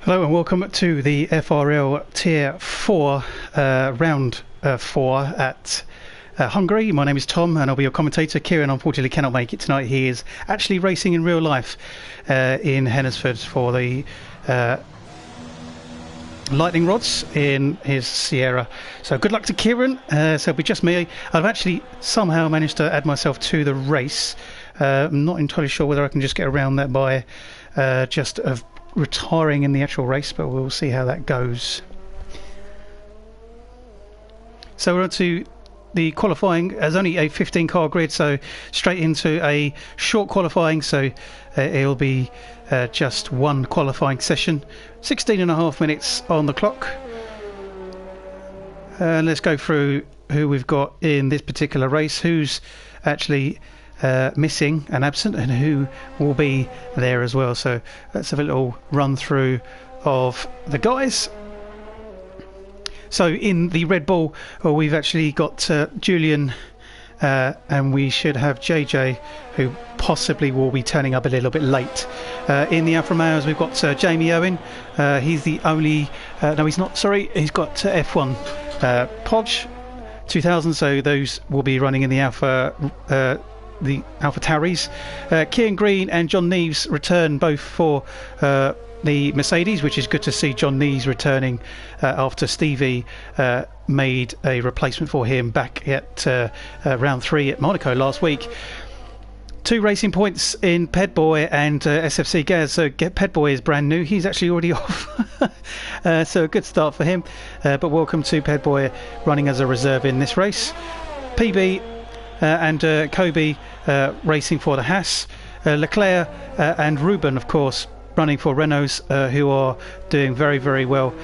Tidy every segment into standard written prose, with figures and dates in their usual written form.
Hello and welcome to the FRL Tier 4 round 4 at Hungary. My name is Tom and I'll be your commentator. Kieran unfortunately cannot make it tonight. He is actually racing in real life in Hennesford for the lightning rods in his Sierra. So good luck to Kieran. So it'll be just me. I've actually somehow managed to add myself to the race. I'm not entirely sure whether I can just get around that by just retiring in the actual race, but we'll see how that goes. So we're on to the qualifying. There's only a 15 car grid, so straight into a short qualifying, so it'll be just one qualifying session, 16.5 minutes on the clock. And let's go through who we've got in this particular race, who's actually missing and absent, and who will be there as well. So let's have a little run through of the guys. So in the Red Bull, we've actually got Julian and we should have JJ, who possibly will be turning up a little bit late. In the Alfa Romeos we've got Jamie Owen. He's the only no, he's not, sorry, he's got F1 Podge 2000, so those will be running in the Alfa Tauris. Kieran Green and John Neves return both for the Mercedes, which is good to see John Neves returning after Stevie made a replacement for him back at round 3 at Monaco last week. 2 racing points in Pedboy and SFC Gaz. So Pedboy is brand new. He's actually already off. So a good start for him. But welcome to Pedboy running as a reserve in this race. PB and Kobe racing for the Haas. Leclerc and Ruben, of course, running for Renaults, who are doing very, very well.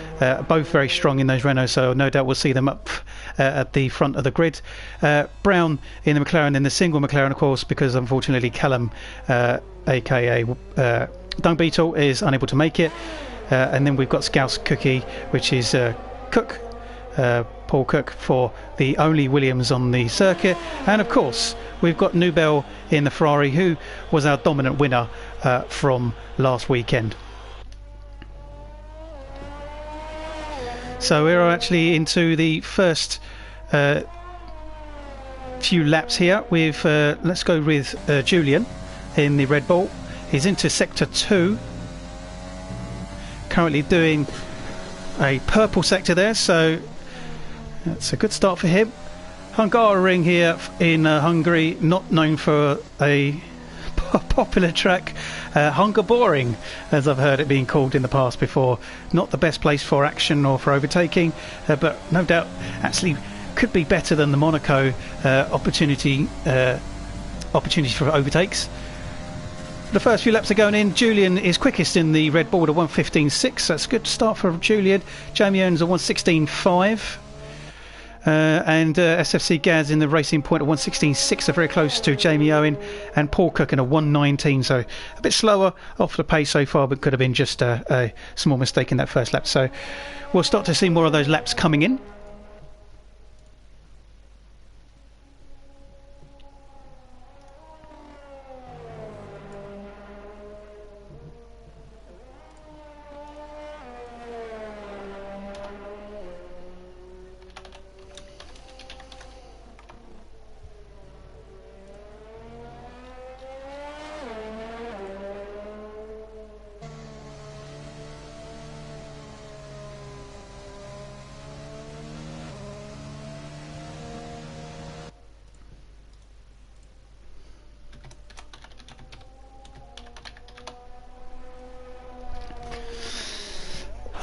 Both very strong in those Renaults, so no doubt we'll see them up at the front of the grid. Brown in the McLaren, in the single McLaren, of course, because unfortunately Callum, aka Dung Beetle, is unable to make it. And then we've got Scouse Cookie, which is Cook. Paul Cook for the only Williams on the circuit. And of course we've got Nubel in the Ferrari, who was our dominant winner from last weekend. So we're actually into the first few laps here with let's go with Julian in the Red Bull. He's into sector 2, currently doing a purple sector there, so that's a good start for him. Hungaroring here in Hungary, not known for a popular track. Hungaroring, as I've heard it being called in the past before. Not the best place for action or for overtaking, but no doubt actually could be better than the Monaco opportunity for overtakes. The first few laps are going in. Julian is quickest in the Red Bull at 1:15.6. That's a good start for Julian. Jamie owns a 1:16.5. And SFC Gaz in the Racing Point at 1:16.6, are very close to Jamie Owen, and Paul Cook in a 1:19, so a bit slower off the pace so far, but could have been just a small mistake in that first lap. So we'll start to see more of those laps coming in.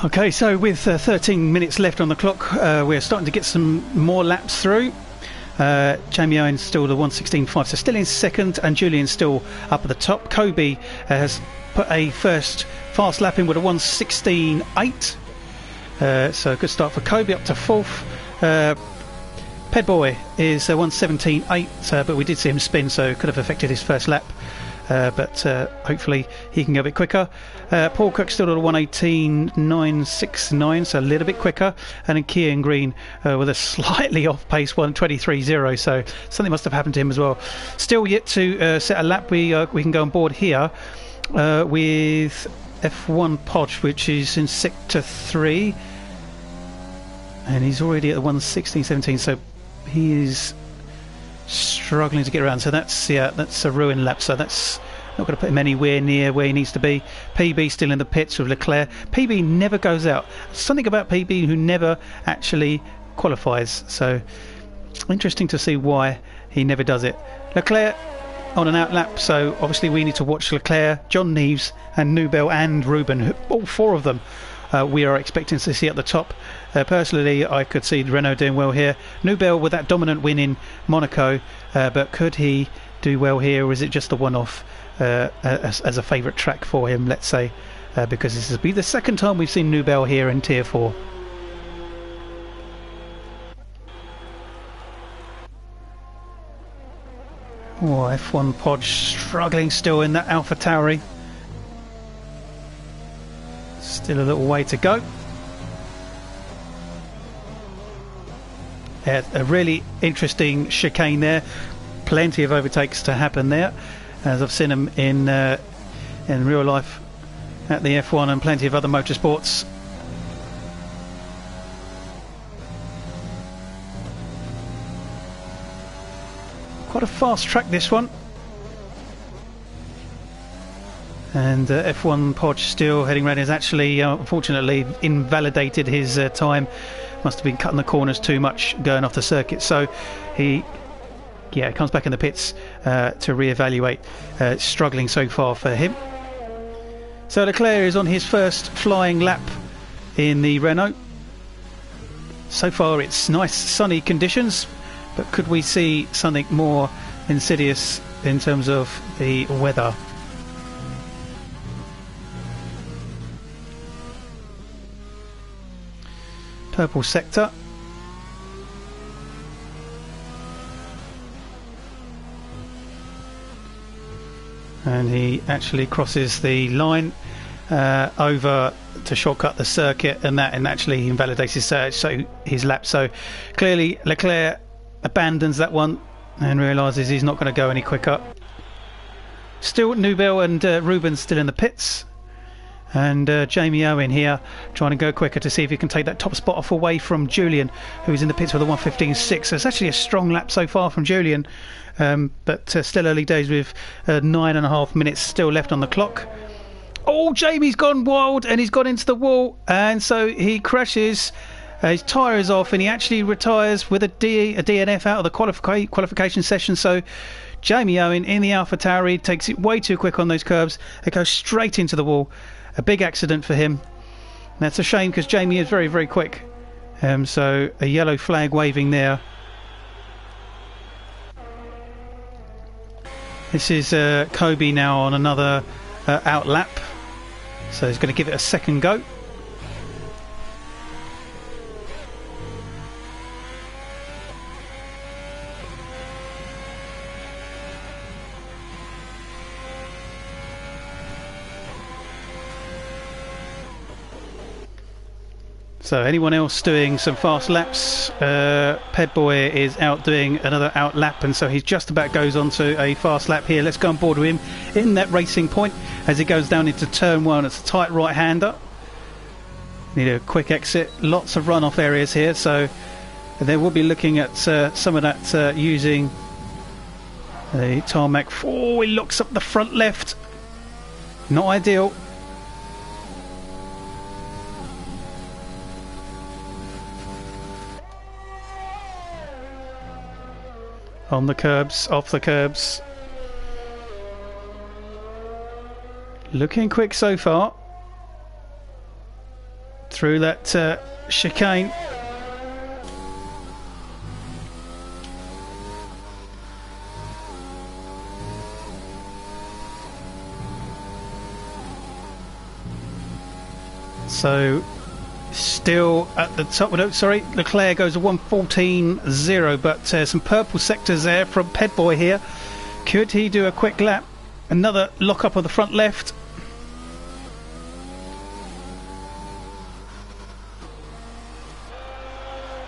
Okay, so with 13 minutes left on the clock, we're starting to get some more laps through. Jamie Owen's still the 1:16.5, so still in second, and Julian's still up at the top. Kobe has put a first fast lap in with a 1:16.8, so a good start for Kobe, up to fourth. Pedboy is 1:17.8, but we did see him spin, so it could have affected his first lap. But hopefully he can go a bit quicker. Paul Cook still at a 1:18.969, so a little bit quicker. And then Kieran Green with a slightly off pace 1:23.0, so something must have happened to him as well. Still yet to set a lap. We can go on board here with F1 Podge, which is in sector 3, and he's already at the 1:16.17, so he is struggling to get around. So that's a ruin lap, so that's not going to put him anywhere near where he needs to be. PB still in the pits with Leclerc. PB never goes out. Something about PB who never actually qualifies, so interesting to see why he never does it. Leclerc on an out lap, so obviously we need to watch Leclerc, John Neves and Nubel and Ruben, all four of them we are expecting to see at the top. Personally, I could see Renault doing well here. Nubel with that dominant win in Monaco, but could he do well here, or is it just a one-off as a favourite track for him, let's say, because this will be the second time we've seen Nubel here in Tier 4. Oh, F1 Podge struggling still in that Alpha Tauri. Still a little way to go. Yeah, a really interesting chicane there. Plenty of overtakes to happen there, as I've seen them in real life at the F1 and plenty of other motorsports. Quite a fast track, this one. And F1 Podge still heading round. Has actually unfortunately invalidated his time. Must have been cutting the corners too much going off the circuit, so he comes back in the pits to reevaluate. Struggling so far for him. So Leclerc is on his first flying lap in the Renault. So far it's nice sunny conditions, but could we see something more insidious in terms of the weather? Purple sector. And he actually crosses the line over to shortcut the circuit, and actually invalidates his lap. So clearly Leclerc abandons that one and realises he's not going to go any quicker. Still Nubel and Ruben still in the pits, and Jamie Owen here trying to go quicker to see if he can take that top spot off away from Julian, who's in the pits with a 1:15.6. So it's actually a strong lap so far from Julian, but still early days with 9.5 minutes still left on the clock. Oh, Jamie's gone wild and he's gone into the wall, and so he crashes. His tyre is off and he actually retires with a DNF out of the qualification session. So Jamie Owen in the Alpha Tauri takes it way too quick on those curbs. It goes straight into the wall. A big accident for him. That's a shame because Jamie is very, very quick. So a yellow flag waving there. This is Kobe now on another out lap. So he's going to give it a second go. So anyone else doing some fast laps? Pedboy is out doing another out lap, and so he just about goes on to a fast lap here. Let's go on board with him in that racing point as he goes down into turn 1. It's a tight right-hander. Need a quick exit. Lots of runoff areas here, so they will be looking at some of that using the tarmac. Oh, he locks up the front left. Not ideal. On the curbs, off the curbs. Looking quick so far. Through that chicane. So still at the top. No, sorry, Leclerc goes a 1:14.0, but some purple sectors there from Pedboy here. Could he do a quick lap? Another lock up of the front left.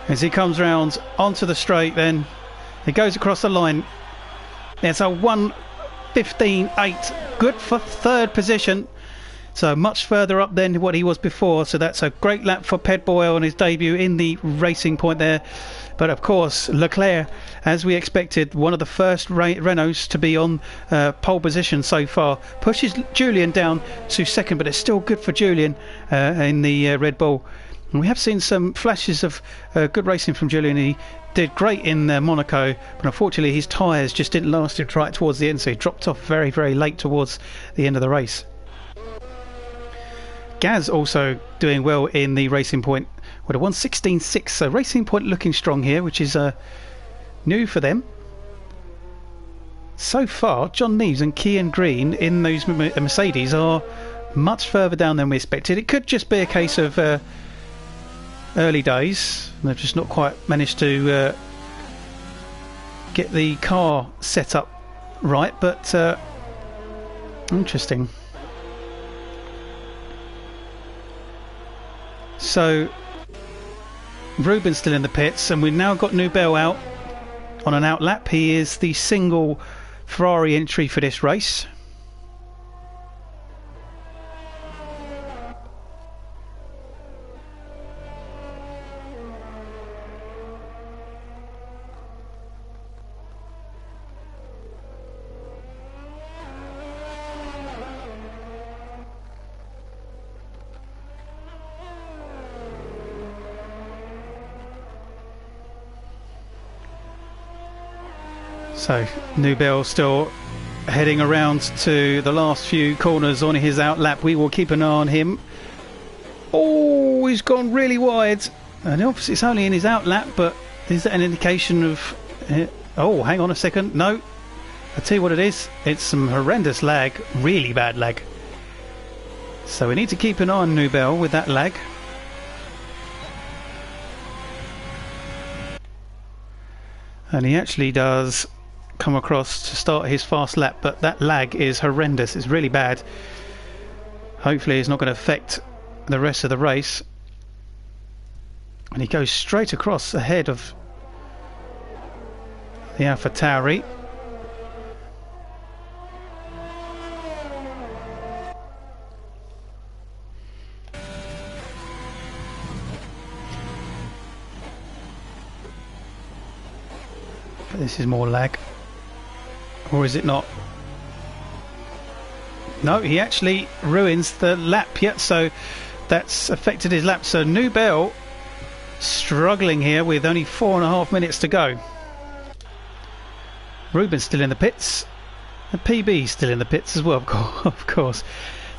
As he comes round onto the straight, then he goes across the line. It's a 1:15.8, good for third position. So much further up than what he was before. So that's a great lap for Ped Boy on his debut in the Racing Point there. But of course, Leclerc, as we expected, one of the first Renaults to be on pole position so far, pushes Julian down to second, but it's still good for Julian in the Red Bull. And we have seen some flashes of good racing from Julian. He did great in Monaco, but unfortunately his tyres just didn't last him right towards the end, so he dropped off very, very late towards the end of the race. Gaz also doing well in the Racing Point with a 1:16.6, so Racing Point looking strong here, which is new for them. So far, John Neves and Cian Green in those Mercedes are much further down than we expected. It could just be a case of early days. They've just not quite managed to get the car set up right, but interesting. So Ruben's still in the pits, and we've now got Nubel out on an out lap. He is the single Ferrari entry for this race. So Nubel still heading around to the last few corners on his out lap. We will keep an eye on him. Oh, he's gone really wide, and obviously it's only in his out lap, but is that an indication of oh, hang on a second, no, I'll tell you what it is, it's some horrendous lag, really bad lag. So we need to keep an eye on Nubel with that lag. And he actually does come across to start his fast lap, but that lag is horrendous. It's really bad. Hopefully it's not going to affect the rest of the race. And he goes straight across ahead of the AlphaTauri. But this is more lag. Or is it not? No, he actually ruins the lap yet, so that's affected his lap. So Nubel struggling here with only 4.5 minutes to go. Ruben's still in the pits, and PB still in the pits as well, of course.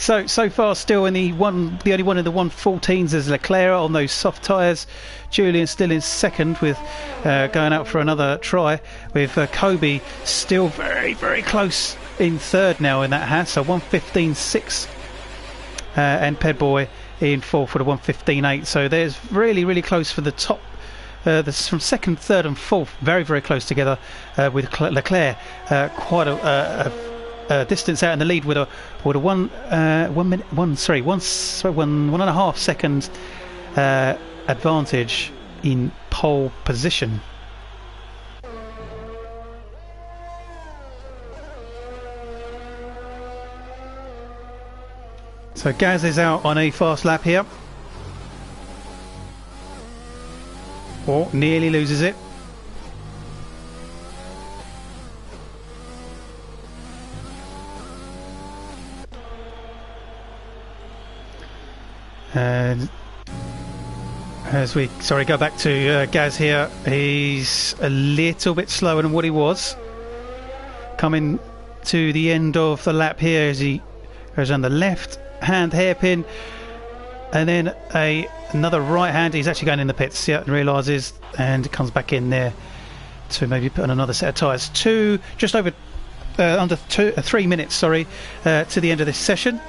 So far still in the only one in the 114s is Leclerc on those soft tyres. Julian still in second with going out for another try, with Kobe still very, very close in third now in that Haas, so 1:15.6, and Ped Boy in fourth for the 1:15.8. So there's really, really close for the top. From second, third and fourth, very, very close together, with Leclerc quite a distance out in the lead with a 1.5 second advantage in pole position. So Gaz is out on a fast lap here. Oh, nearly loses it. And as we go back to Gaz here, he's a little bit slower than what he was coming to the end of the lap here, as he goes on the left hand hairpin and then another right hand. He's actually going in the pits, yeah, and realises, and comes back in there to maybe put on another set of tyres. Just over under 3 minutes, to the end of this session.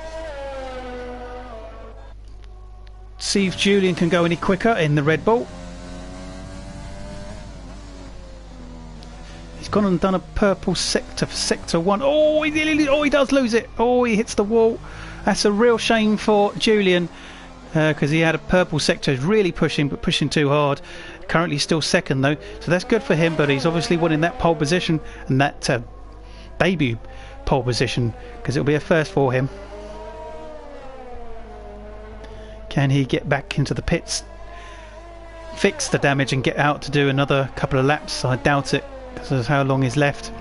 See if Julian can go any quicker in the Red Bull. He's gone and done a purple sector for sector 1. Oh, he does lose it. Oh, he hits the wall. That's a real shame for Julian, because he had a purple sector. He's really pushing, but pushing too hard. Currently still second though, so that's good for him, but he's obviously wanting that pole position, and that debut pole position, because it'll be a first for him. Can he get back into the pits, fix the damage and get out to do another couple of laps? I doubt it, because of how long is left.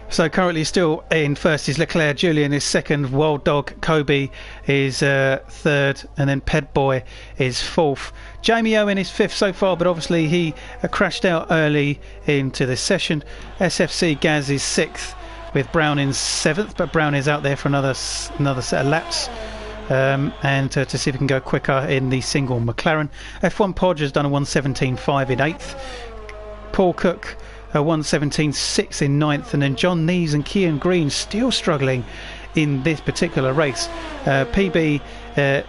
So currently still in first is Leclerc, Julian is second, Wild Dog, Kobe is third, and then Ped Boy is fourth. Jamie Owen is fifth so far, but obviously he crashed out early into this session. SFC Gaz is sixth, with Brown in seventh, but Brown is out there for another set of laps. And to see if we can go quicker in the single McLaren. F1 Podge has done a 1:17.5 in eighth. Paul Cook 1:17.6 in ninth, and then John Neves and Cian Green still struggling in this particular race. PB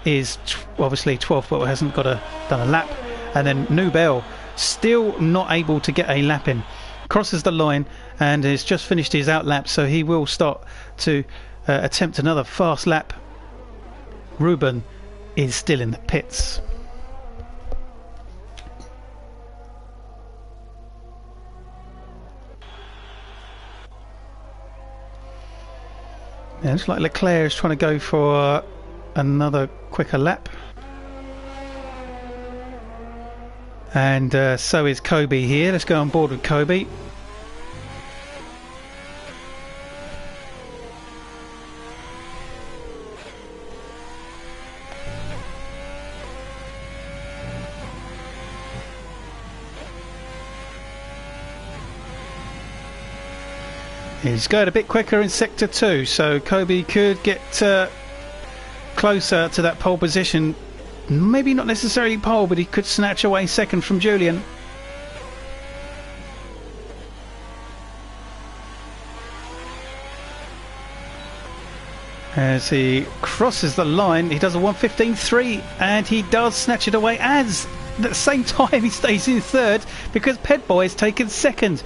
is obviously 12th, but hasn't done a lap, and then Nubel still not able to get a lap in. Crosses the line and has just finished his out lap, so he will start to attempt another fast lap. Ruben is still in the pits. Yeah, looks like Leclerc is trying to go for another quicker lap. And so is Kobe here. Let's go on board with Kobe. He's going a bit quicker in sector 2, so Kobe could get closer to that pole position. Maybe not necessarily pole, but he could snatch away second from Julian. As he crosses the line, he does a 1:15.3, and he does snatch it away. As at the same time, he stays in third because Ped Boy is taken second.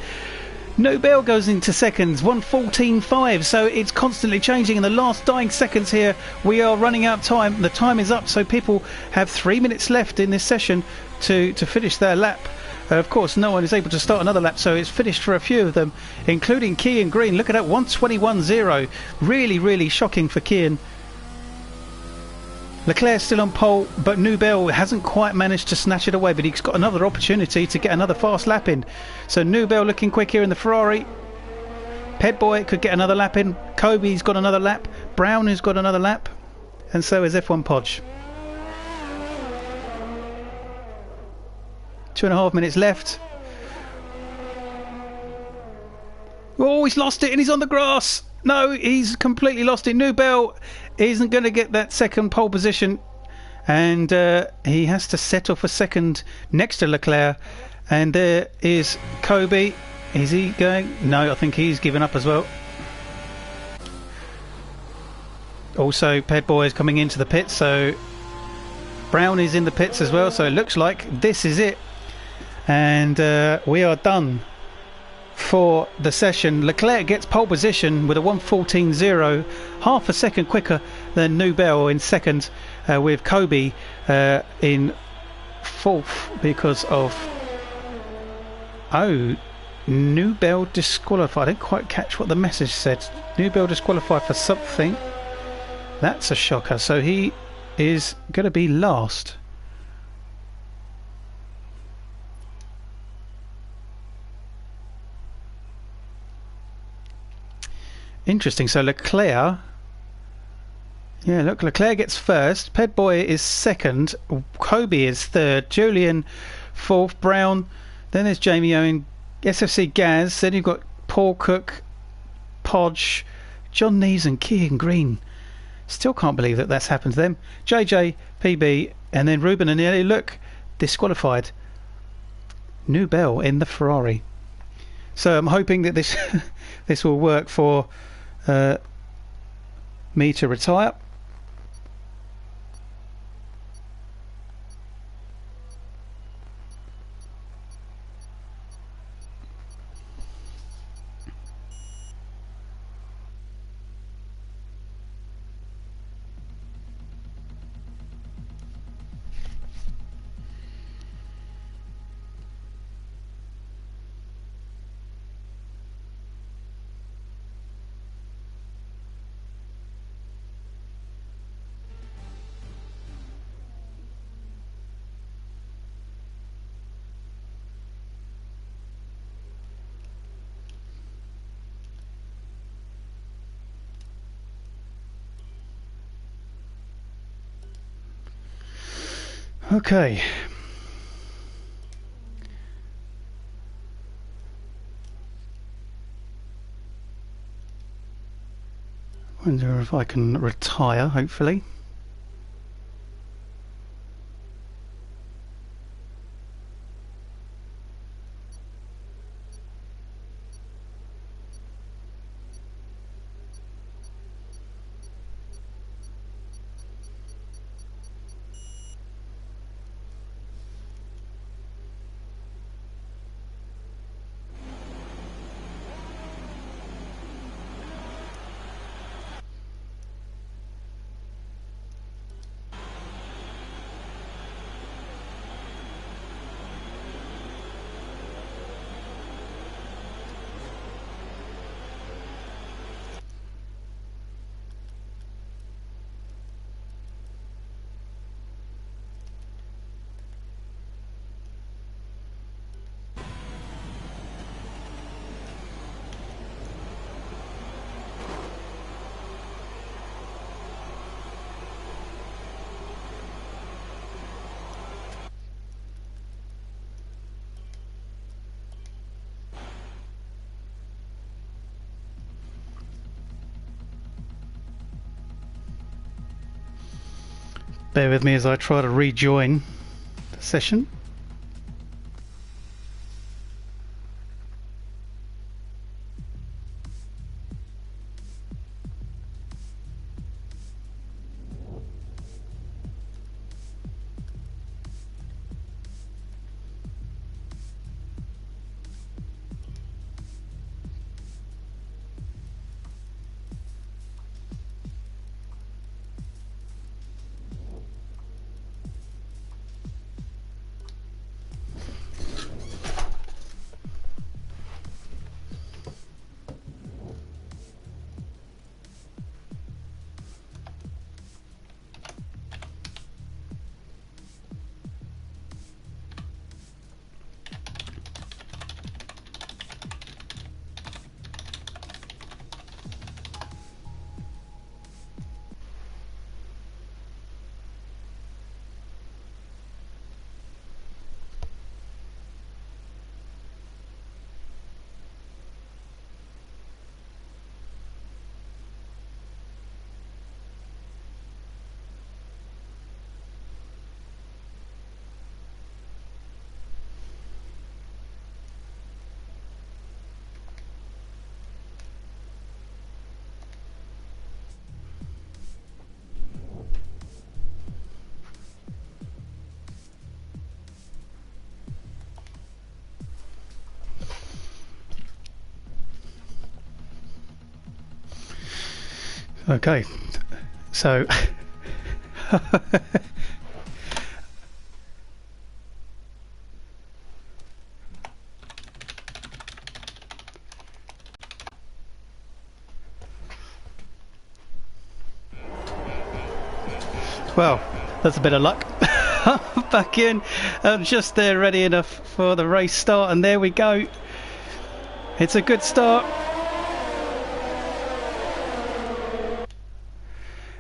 Nobel goes into seconds, 1:14.5, so it's constantly changing. In the last dying seconds here, we are running out of time. The time is up, so people have 3 minutes left in this session to finish their lap. Of course, no one is able to start another lap, so it's finished for a few of them, including Cian Green. Look at that, 1:21.0. Really, really shocking for Cian. Leclerc's still on pole, but Nubel hasn't quite managed to snatch it away, but he's got another opportunity to get another fast lap in. So Nubel looking quick here in the Ferrari. Ped Boy could get another lap in. Kobe's got another lap. Brown has got another lap. And so is F1 Podge. 2.5 minutes left. Oh, he's lost it and he's on the grass. No, he's completely lost it. Nubel isn't going to get that second pole position, and he has to settle for second next to Leclerc. And there is Kobe. Is he going? No, I think he's given up as well. Also, Ped Boy is coming into the pits, so Brown is in the pits as well. So it looks like this is it, and we are done for the session. Leclerc gets pole position with a 1:14.0, half a second quicker than Nubel in second, with Kobe in fourth because of Nubel disqualified. I didn't quite catch what the message said. Nubel disqualified for something. That's a shocker. So he is going to be last. Interesting. So Leclerc, yeah, look, Leclerc gets first, Ped Boy is second, Kobe is third, Julian fourth, Brown, then there's Jamie Owen, SFC Gaz, then you've got Paul Cook, Podge, John Neves and Cian Green. Still can't believe that that's happened to them. JJ, PB, and then Ruben and Nelly, look, disqualified. Nubel in the Ferrari. So I'm hoping that this this will work for me to retire. Okay. Wonder if I can retire, hopefully. Bear with me as I try to rejoin the session. Okay, so well, that's a bit of luck. Back in, just there, ready enough for the race start, and there we go. It's a good start.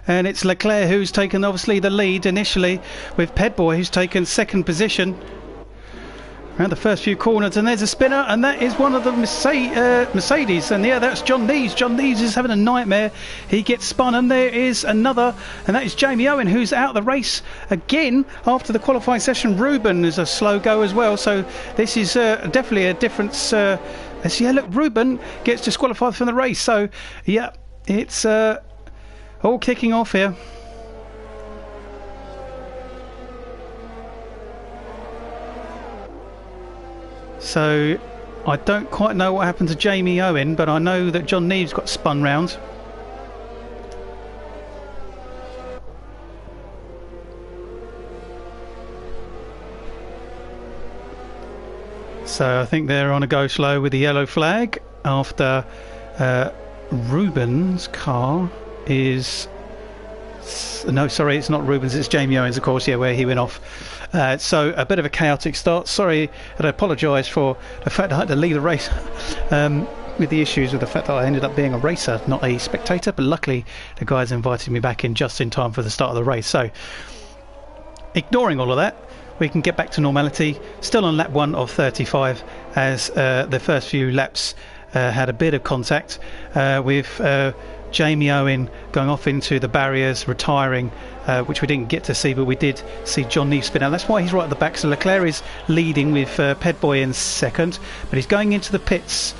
And it's Leclerc who's taken obviously the lead initially, with Pedboy who's taken second position around the first few corners. And there's a spinner, and that is one of the Mercedes. And yeah, that's John Neves. John Neves is having a nightmare. He gets spun, and there is another, and that is Jamie Owen, who's out of the race again after the qualifying session. Ruben is a slow go as well, so this is definitely a difference. Yeah, look, Ruben gets disqualified from the race. So yeah, it's all kicking off here. So I don't quite know what happened to Jamie Owen, but I know that John Neves got spun round. So I think they're on a go slow with the yellow flag after Ruben's car is... No, sorry, it's not Rubens, it's Jamie Owens, of course, yeah, where he went off. So a bit of a chaotic start. Sorry, and I apologise for the fact that I had to leave the race with the issues with the fact that I ended up being a racer, not a spectator, but luckily the guys invited me back in just in time for the start of the race. So ignoring all of that, we can get back to normality. Still on lap 1 of 35, as the first few laps had a bit of contact with Jamie Owen going off into the barriers, retiring, which we didn't get to see, but we did see John Neves spin out. That's why he's right at the back. So Leclerc is leading with Pedboy in second, but he's going into the pits.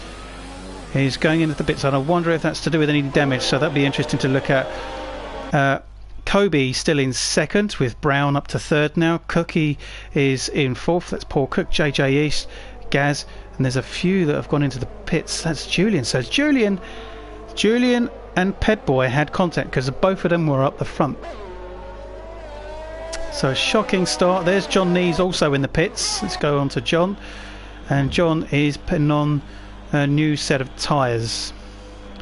He's going into the pits, and I wonder if that's to do with any damage, so that'll be interesting to look at. Kobe still in second, with Brown up to third now. Cookie is in fourth. That's Paul Cook, JJ East, Gaz, and there's a few that have gone into the pits. That's Julian. So it's Julian and Pedboy had contact because both of them were up the front. So a shocking start. There's John Neves also in the pits. Let's go on to John, and John is putting on a new set of tyres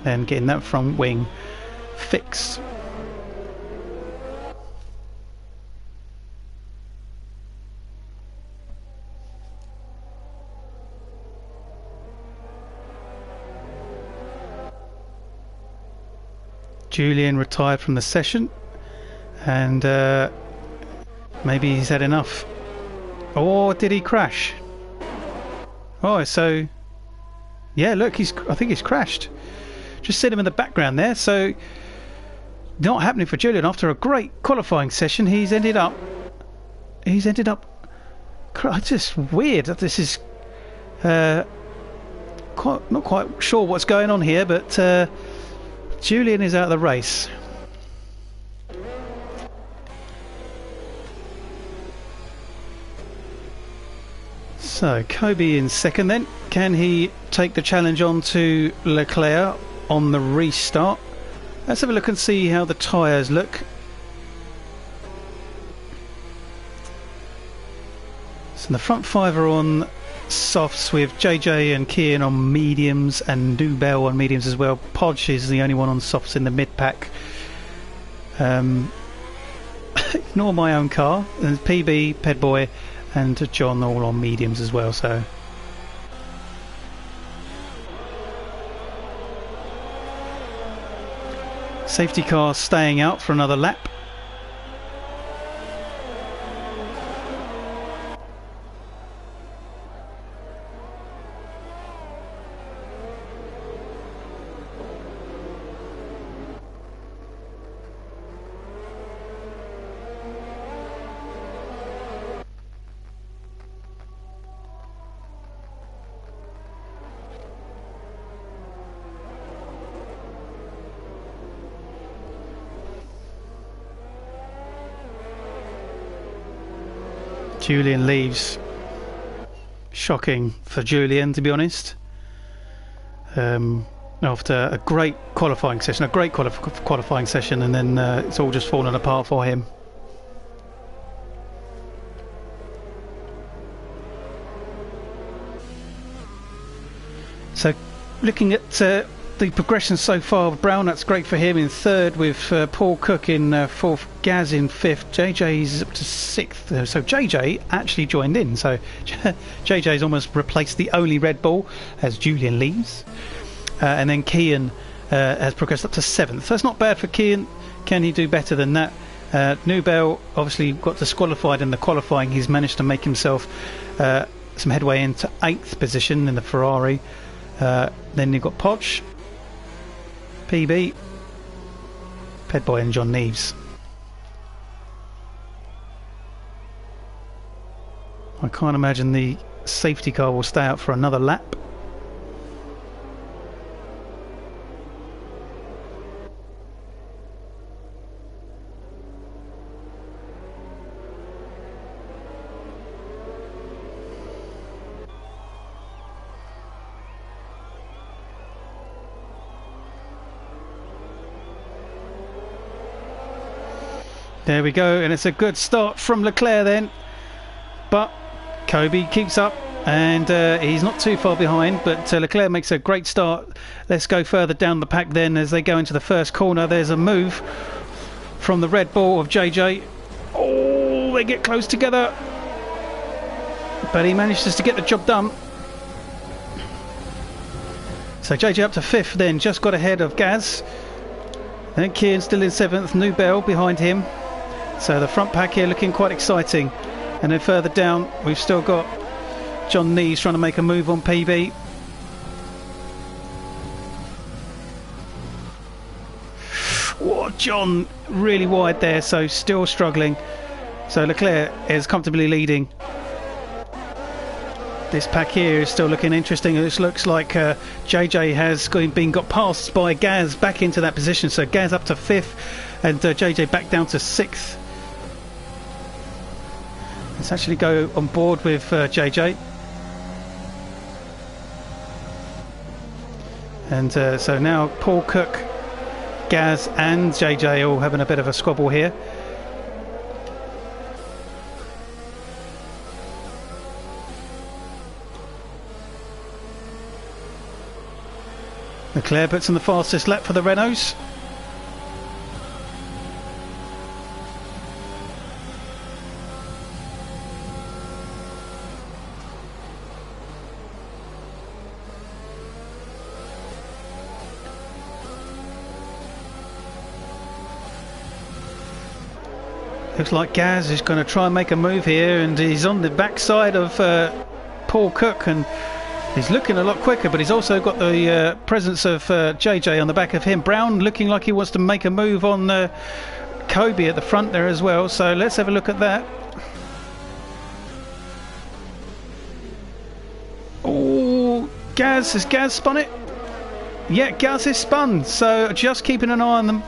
and getting that front wing fixed. Julian retired from the session, and maybe he's had enough. Or did he crash? Oh, so yeah, look, I think he's crashed. Just see him in the background there. So not happening for Julian after a great qualifying session. He's ended up. It's just weird that this is not quite sure what's going on here, but. Julian is out of the race. So Kobe in second then. Can he take the challenge on to Leclerc on the restart? Let's have a look and see how the tyres look. So the front 5 are on softs, with JJ and Kian on mediums and Nubel on mediums as well. Podge is the only one on softs in the mid pack. Ignore my own car. And PB, Pedboy and John all on mediums as well. So safety car staying out for another lap. Julian leaves. Shocking for Julian, to be honest. After a great qualifying session, and then it's all just fallen apart for him. So, looking at the progression so far, Brown, that's great for him in third, with Paul Cook in fourth, Gaz in fifth, JJ's up to sixth. So JJ actually joined in, so JJ's almost replaced the only Red Bull as Julian leaves. And then Kian has progressed up to seventh. So that's not bad for Kian. Can he do better than that? Nubel obviously got disqualified in the qualifying. He's managed to make himself some headway into 8th position in the Ferrari. Then you've got Podge, PB, Pedboy and John Neves. I can't imagine the safety car will stay out for another lap. There we go, and it's a good start from Leclerc then, but Kobe keeps up, and he's not too far behind, but Leclerc makes a great start. Let's go further down the pack then as they go into the first corner. There's a move from the Red Bull of JJ. Oh, they get close together, but he manages to get the job done. So JJ up to 5th then, just got ahead of Gaz. And Kian still in 7th, Nubel behind him. So the front pack here looking quite exciting. And then further down, we've still got John Neves trying to make a move on PB. Oh, John really wide there, so still struggling. So Leclerc is comfortably leading. This pack here is still looking interesting. This looks like JJ has got passed by Gaz back into that position. So Gaz up to 5th and JJ back down to 6th. Let's actually go on board with JJ. And so now Paul Cook, Gaz and JJ all having a bit of a squabble here. Leclerc puts on the fastest lap for the Renaults. Looks like Gaz is going to try and make a move here, and he's on the backside of Paul Cook, and he's looking a lot quicker, but he's also got the presence of JJ on the back of him. Brown looking like he wants to make a move on Kobe at the front there as well, so let's have a look at that. Oh, has Gaz spun it? Yeah, Gaz is spun, so just keeping an eye on them.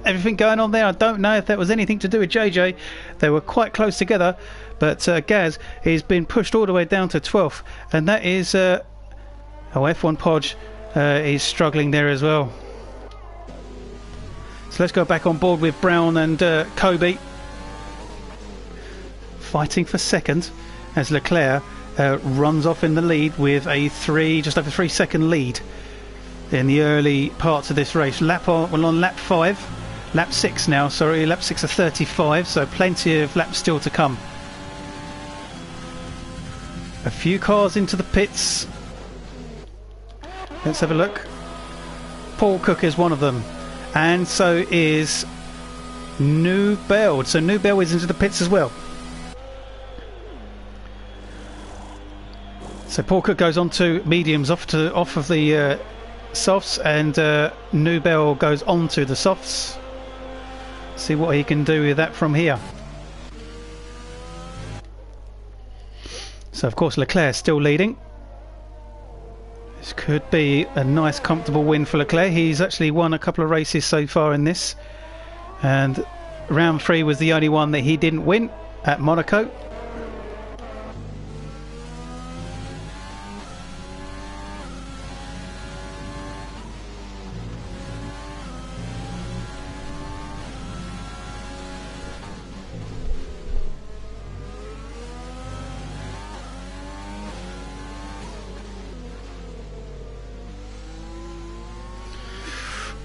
Everything going on there, I don't know if that was anything to do with JJ. They were quite close together, but Gaz has been pushed all the way down to 12th, and that is F1 Podge is struggling there as well. So let's go back on board with Brown and Kobe fighting for second as Leclerc runs off in the lead with a just over 3 second lead in the early parts of this race. On lap 5. Lap 6 now, sorry, lap 6 of 35, so plenty of laps still to come. A few cars into the pits. Let's have a look. Paul Cook is one of them, and so is New Bell. So New Bell is into the pits as well. So Paul Cook goes on to mediums off of the softs, and New Bell goes on to the softs. See what he can do with that from here. So of course Leclerc still leading. This could be a nice comfortable win for Leclerc. He's actually won a couple of races so far in this, and round 3 was the only one that he didn't win at Monaco.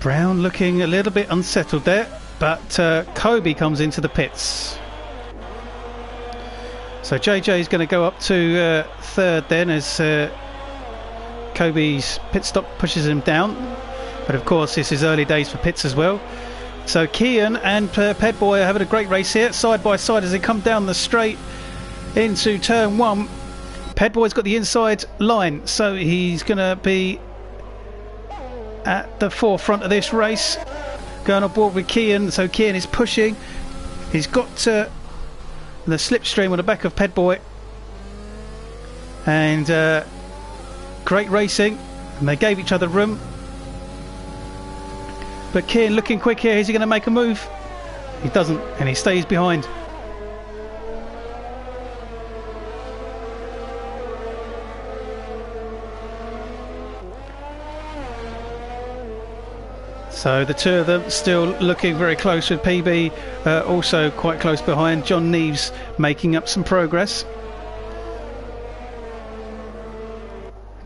Brown looking a little bit unsettled there, but Kobe comes into the pits. So JJ is going to go up to 3rd then, as Kobe's pit stop pushes him down. But of course this is early days for pits as well. So Kian and Pedboy are having a great race here, side by side as they come down the straight into turn 1. Pedboy's got the inside line, so he's going to be at the forefront of this race, going on board with Kian. So Kian is pushing. He's got the slipstream on the back of Pedboy, and great racing, and they gave each other room. But Kian looking quick here. Is he going to make a move? He doesn't, and he stays behind. So the two of them still looking very close, with PB also quite close behind. John Neves making up some progress.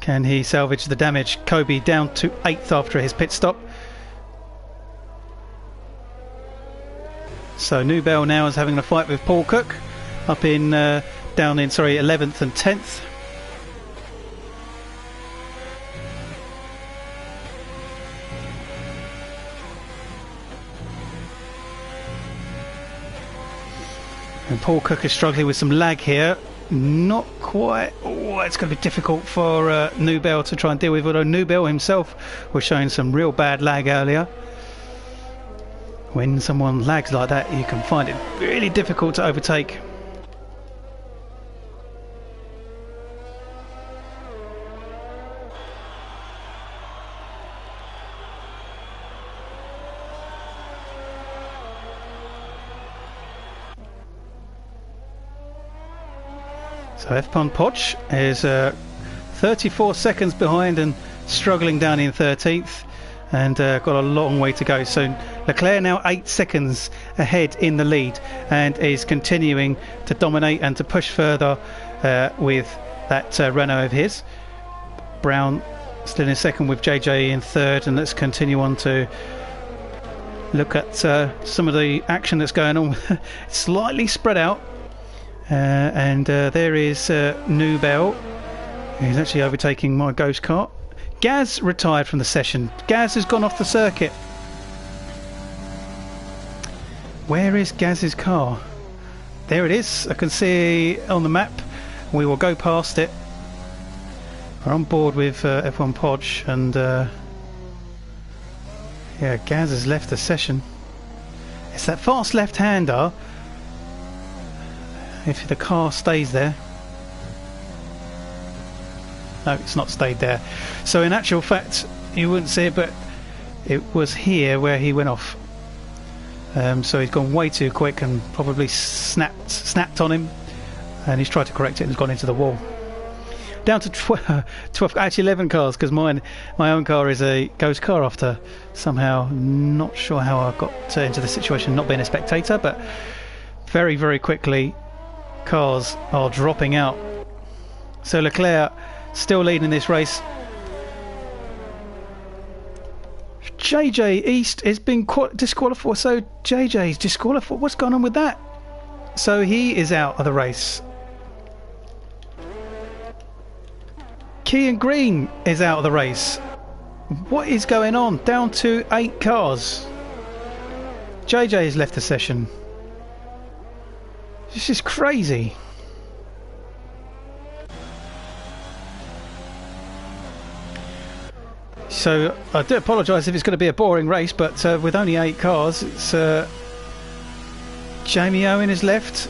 Can he salvage the damage? Kobe down to 8th after his pit stop. So New Bell now is having a fight with Paul Cook up in down in 11th and 10th. And Paul Cook is struggling with some lag here. Not quite. Oh, it's going to be difficult for Nubel to try and deal with, although Nubel himself was showing some real bad lag earlier. When someone lags like that, you can find it really difficult to overtake. So F1 Poch is 34 seconds behind and struggling down in 13th, and got a long way to go. So Leclerc now 8 seconds ahead in the lead and is continuing to dominate and to push further with that Renault of his. Brown still in second with JJ in third, and let's continue on to look at some of the action that's going on. Slightly spread out. And there is Nubel, who's actually overtaking my ghost kart. Gaz retired from the session. Gaz has gone off the circuit. Where is Gaz's car? There it is. I can see on the map. We will go past it. We're on board with F1 Podge, and yeah, Gaz has left the session. It's that fast left-hander. If the car stays there. No, it's not stayed there. So in actual fact, you wouldn't see it, but it was here where he went off. So he's gone way too quick and probably snapped on him, and he's tried to correct it and has gone into the wall. Down to 12, actually 11 cars, because my own car is a ghost car after somehow, not sure how I got into the situation not being a spectator, but very, very quickly cars are dropping out. So Leclerc still leading this race. JJ East has been disqualified. So JJ's disqualified. What's going on with that? So he is out of the race. Kean Green is out of the race. What is going on? Down to 8 cars. JJ has left the session. This is crazy. So I do apologise if it's going to be a boring race, but with only 8 cars, it's Jamie Owen is left.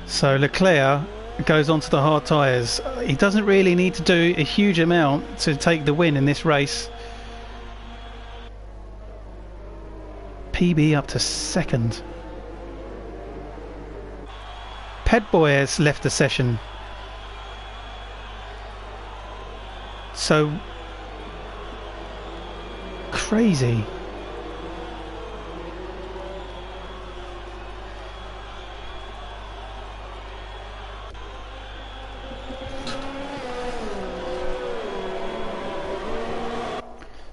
So Leclerc goes on to the hard tyres. He doesn't really need to do a huge amount to take the win in this race. PB up to second. Pedboy has left the session. So crazy.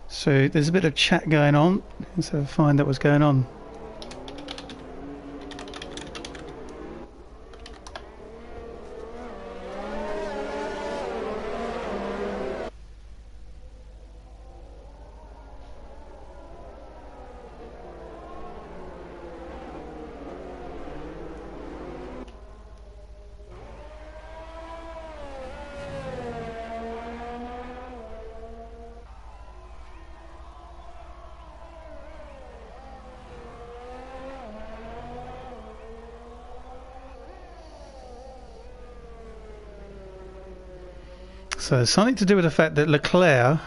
So there's a bit of chat going on. Let's find out what's going on. So something to do with the fact that Leclerc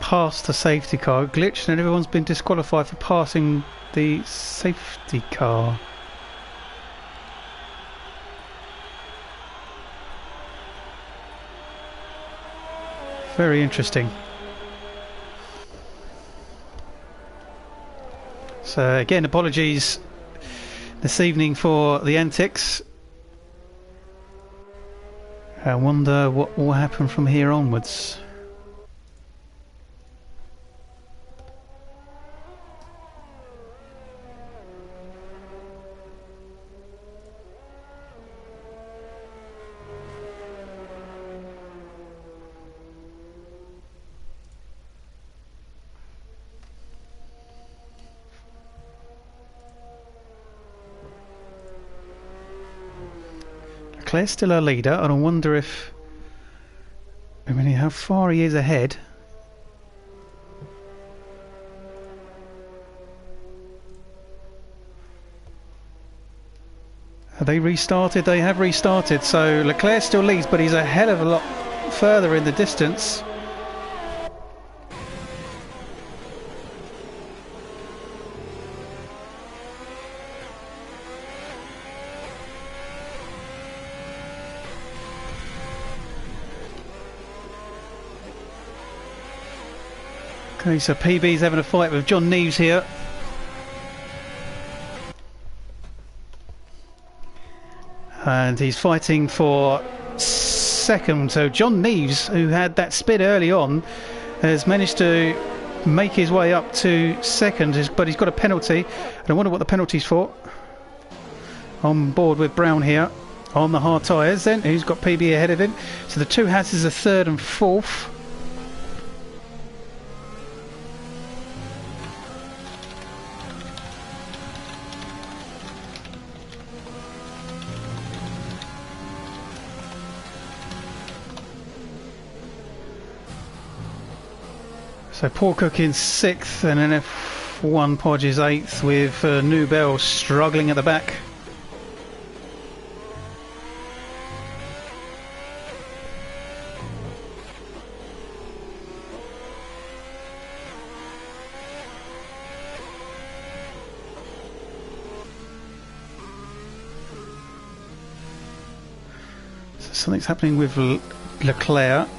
passed the safety car, glitched, and everyone's been disqualified for passing the safety car. Very interesting. So again, apologies this evening for the antics. I wonder what will happen from here onwards. Leclerc's still our leader, and I wonder if... I mean, how far he is ahead. Have they restarted? They have restarted, so Leclerc still leads, but he's a hell of a lot further in the distance. Okay, so PB's having a fight with John Neves here. And he's fighting for second. So John Neves, who had that spin early on, has managed to make his way up to second, but he's got a penalty. And I wonder what the penalty's for. On board with Brown here on the hard tyres then, who's got PB ahead of him. So the two Hasses are third and fourth. So Paul Cook in 6th, and then F1 Podge is 8th, with Newbell struggling at the back. So something's happening with Leclerc.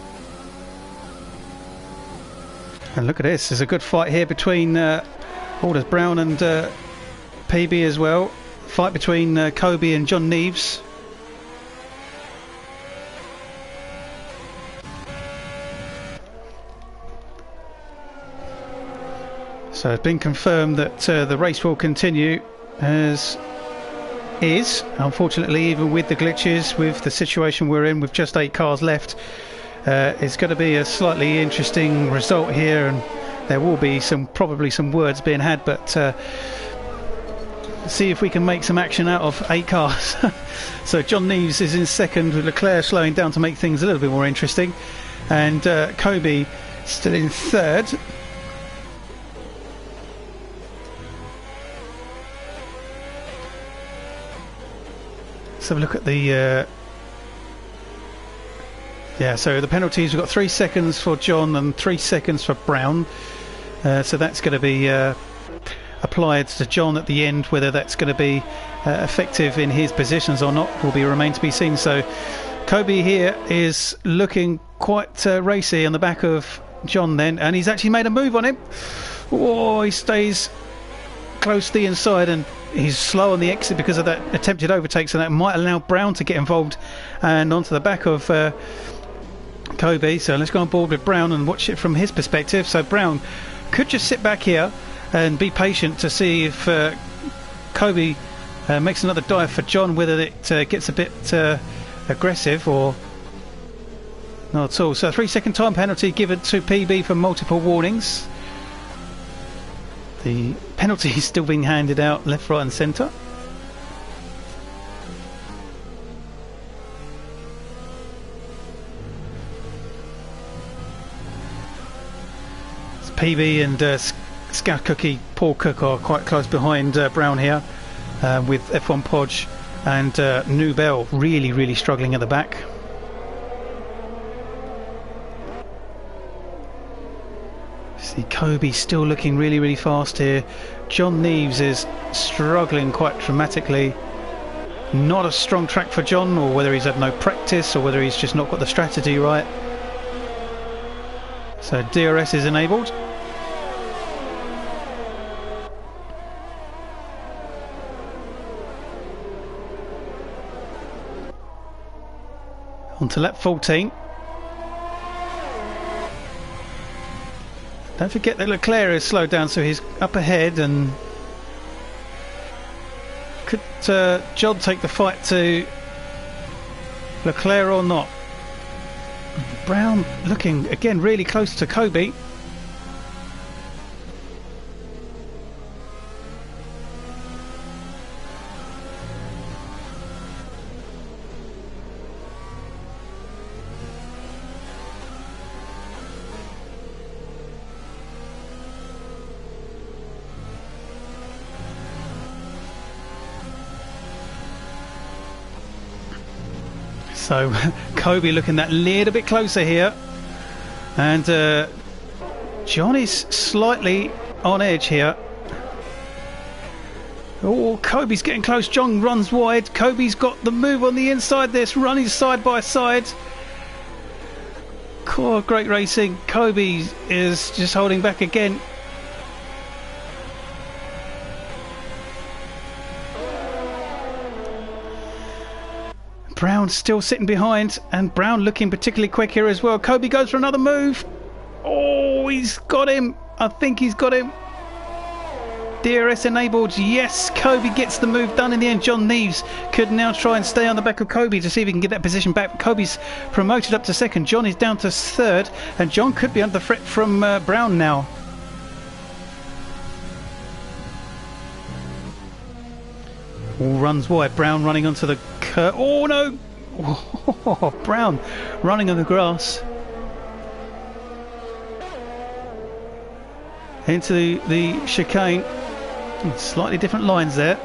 And look at this, there's a good fight here between there's Brown and PB as well. Fight between Kobe and John Neves. So it's been confirmed that the race will continue as is. Unfortunately, even with the glitches, with the situation we're in, with just 8 cars left, it's going to be a slightly interesting result here, and there will be probably some words being had, but see if we can make some action out of 8 cars. So John Neves is in second, with Leclerc slowing down to make things a little bit more interesting, and Kobe still in third. Let's have a look at the yeah, so the penalties, we've got 3 seconds for John and 3 seconds for Brown. So that's going to be applied to John at the end. Whether that's going to be effective in his positions or not will remain to be seen. So Kobe here is looking quite racy on the back of John then, and he's actually made a move on him. Oh, he stays close to the inside, and he's slow on the exit because of that attempted overtake, so that might allow Brown to get involved and onto the back of Kobe. So let's go on board with Brown and watch it from his perspective. So Brown could just sit back here and be patient to see if Kobe makes another dive for John, whether it gets a bit aggressive or not at all. So a 3-second time penalty given to PB for multiple warnings. The penalty is still being handed out left, right and centre. PB and Scout Cookie, Paul Cook are quite close behind Brown here, with F1 Podge and Newbell really struggling at the back. See Kobe still looking really fast here. John Neves is struggling quite dramatically. Not a strong track for John, or whether he's had no practice or whether he's just not got the strategy right. So DRS is enabled. On to lap 14. Don't forget that Leclerc has slowed down, so he's up ahead, and could John take the fight to Leclerc or not? Brown looking again really close to Kobe. So Kobe looking that little bit closer here, and John is slightly on edge here. Oh, Kobe's getting close. John runs wide. Kobe's got the move on the inside. This running side by side. Oh, great racing. Kobe is just holding back again. Brown still sitting behind, and Brown looking particularly quick here as well. Kobe goes for another move. Oh, he's got him. I think he's got him. DRS enabled. Yes, Kobe gets the move done in the end. John Neves could now try and stay on the back of Kobe to see if he can get that position back. Kobe's promoted up to second. John is down to third, and John could be under threat from Brown now. All runs wide. Brown running onto the curve. Oh no! Oh, Brown running on the grass into the chicane. Slightly different lines there,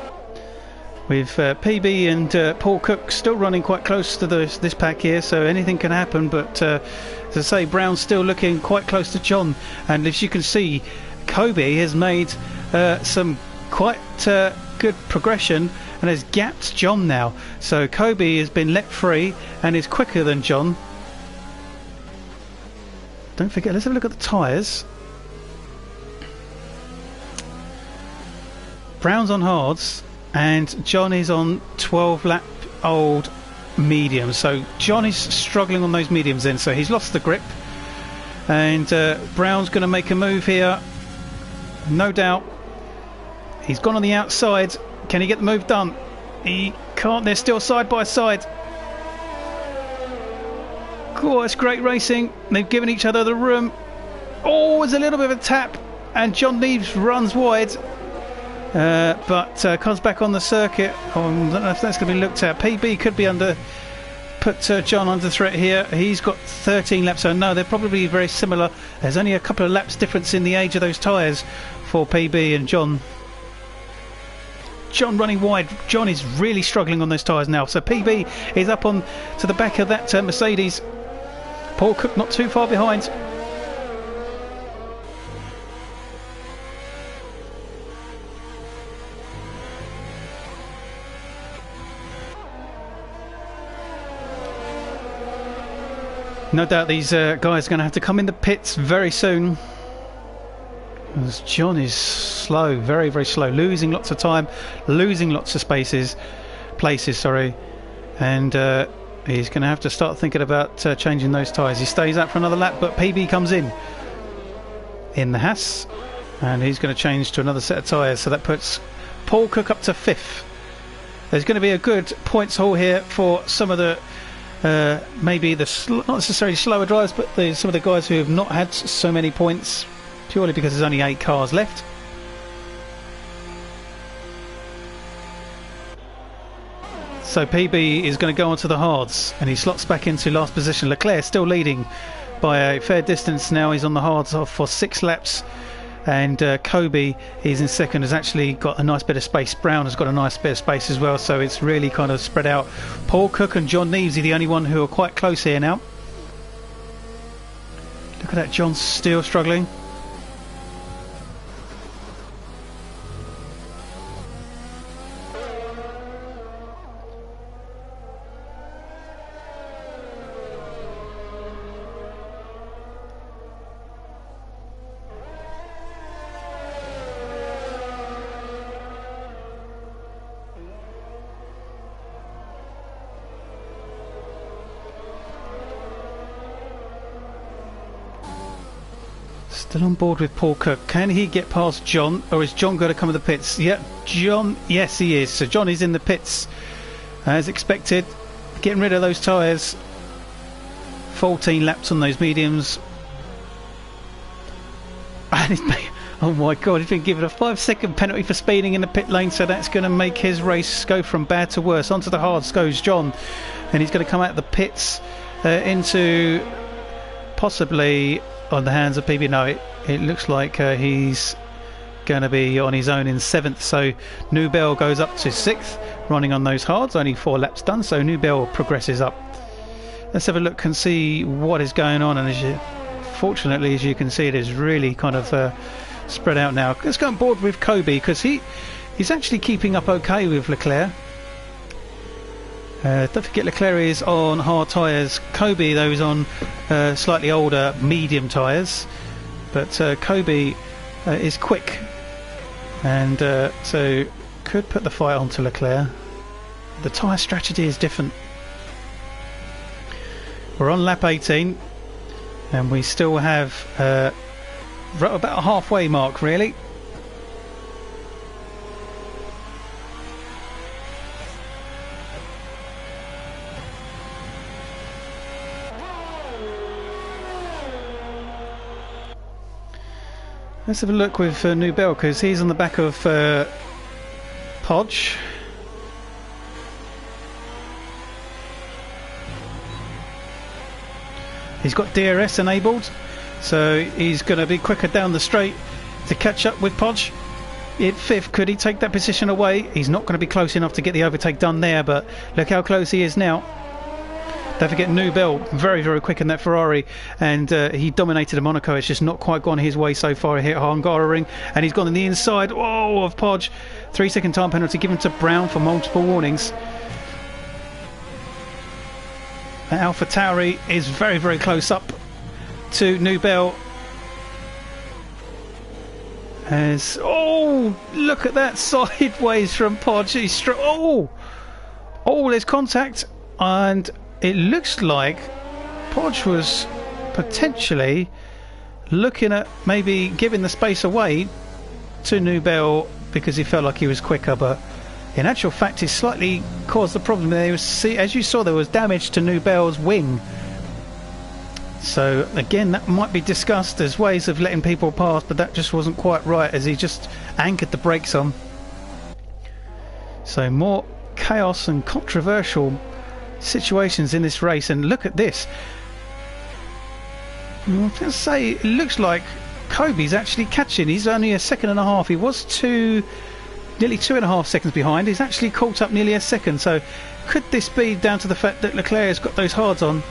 with PB and Paul Cook still running quite close to this pack here, so anything can happen. But as I say, Brown's still looking quite close to John, and as you can see, Kobe has made some quite good progression and has gapped John now. So Kobe has been let free and is quicker than John. Don't forget, let's have a look at the tyres. Brown's on hards and John is on 12 lap old mediums. So John is struggling on those mediums then, so he's lost the grip, and Brown's going to make a move here, no doubt. He's gone on the outside. Can he get the move done? He can't. They're still side by side. Cool, it's great racing. They've given each other the room. Oh, there's a little bit of a tap, and John Neves runs wide, but comes back on the circuit. Oh, I don't know if that's going to be looked at. PB could be put John under threat here. He's got 13 laps, so no, they're probably very similar. There's only a couple of laps difference in the age of those tyres for PB and John. John running wide. John is really struggling on those tyres now. So PB is up on to the back of that Mercedes. Paul Cook not too far behind. No doubt these guys are going to have to come in the pits very soon, as John is slow, very very slow, losing lots of time, losing lots of places, and he's going to have to start thinking about changing those tyres. He stays out for another lap, but PB comes in the Haas, and he's going to change to another set of tyres, so that puts Paul Cook up to 5th. There's going to be a good points haul here for some of the maybe not necessarily slower drivers, but some of the guys who have not had so many points, purely because there's only 8 cars left. So PB is going to go onto the hards, and he slots back into last position. Leclerc still leading by a fair distance now. He's on the hards for 6 laps, and Kobe is in second, has actually got a nice bit of space. Brown has got a nice bit of space as well, so it's really kind of spread out. Paul Cook and John Neves are the only one who are quite close here now. Look at that, John's still struggling. Still on board with Paul Cook. Can he get past John, or is John going to come to the pits? Yeah, John, yes he is. So John is in the pits as expected, getting rid of those tyres. 14 laps on those mediums, and oh my god, he's been given a 5-second penalty for speeding in the pit lane, so that's going to make his race go from bad to worse. Onto the hards goes John, and he's going to come out of the pits into possibly on the hands of PB. No, it looks like he's going to be on his own in 7th. So Newbell goes up to 6th, running on those hards. Only 4 laps done, so Newbell progresses up. let's have a look and see what is going on. And fortunately, as you can see, it is really kind of spread out now. Let's go on board with Kobe, because he's actually keeping up okay with Leclerc. Don't forget, Leclerc is on hard tyres. Kobe, though, is on slightly older medium tyres. But Kobe is quick, and so could put the fight onto Leclerc. The tyre strategy is different. We're on lap 18, and we still have about a halfway mark, really. Let's have a look with Nubel, because he's on the back of Podge. He's got DRS enabled, so he's going to be quicker down the straight to catch up with Podge. In fifth, could he take that position away? He's not going to be close enough to get the overtake done there, but look how close he is now. Don't forget, Nubel, very, very quick in that Ferrari, and he dominated a Monaco. It's just not quite gone his way so far. He hit Hungary, and he's gone on the inside of Podge. 3-second time penalty given to Brown for multiple warnings. Alpha Tauri is very, very close up to Nubel. As look at that sideways from Podge. He's there's contact, and it looks like Podge was potentially looking at maybe giving the space away to Nubel because he felt like he was quicker, but in actual fact, it slightly caused the problem. There was, as you saw, there was damage to Nubel's wing. So again, that might be discussed as ways of letting people pass, but that just wasn't quite right, as he just anchored the brakes on. So more chaos and controversial situations in this race. And look at this. I was going to say, it looks like Kobe's actually catching. He's only a second and a half. He was nearly 2.5 seconds behind. He's actually caught up nearly a second. So could this be down to the fact that Leclerc has got those hards on?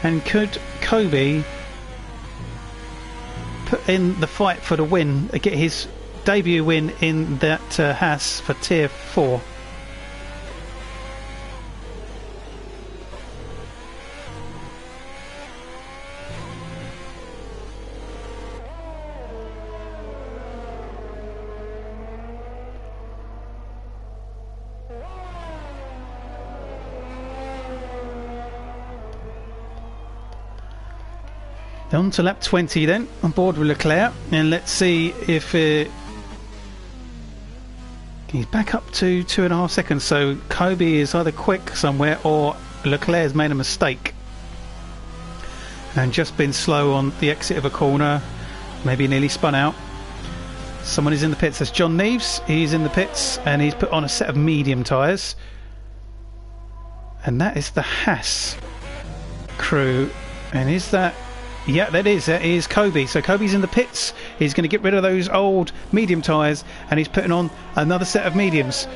And could Kobe put in the fight for the win, get his debut win in that Haas for Tier 4? On to lap 20 then, on board with Leclerc, and let's see if he's back up to 2.5 seconds. So Kobe is either quick somewhere or Leclerc has made a mistake and just been slow on the exit of a corner, maybe nearly spun out. Someone is in the pits. That's John Neves. He's in the pits and he's put on a set of medium tyres, and that is the Haas crew. And is that... Yeah, that is Kobe. So Kobe's in the pits. He's going to get rid of those old medium tyres, and he's putting on another set of mediums.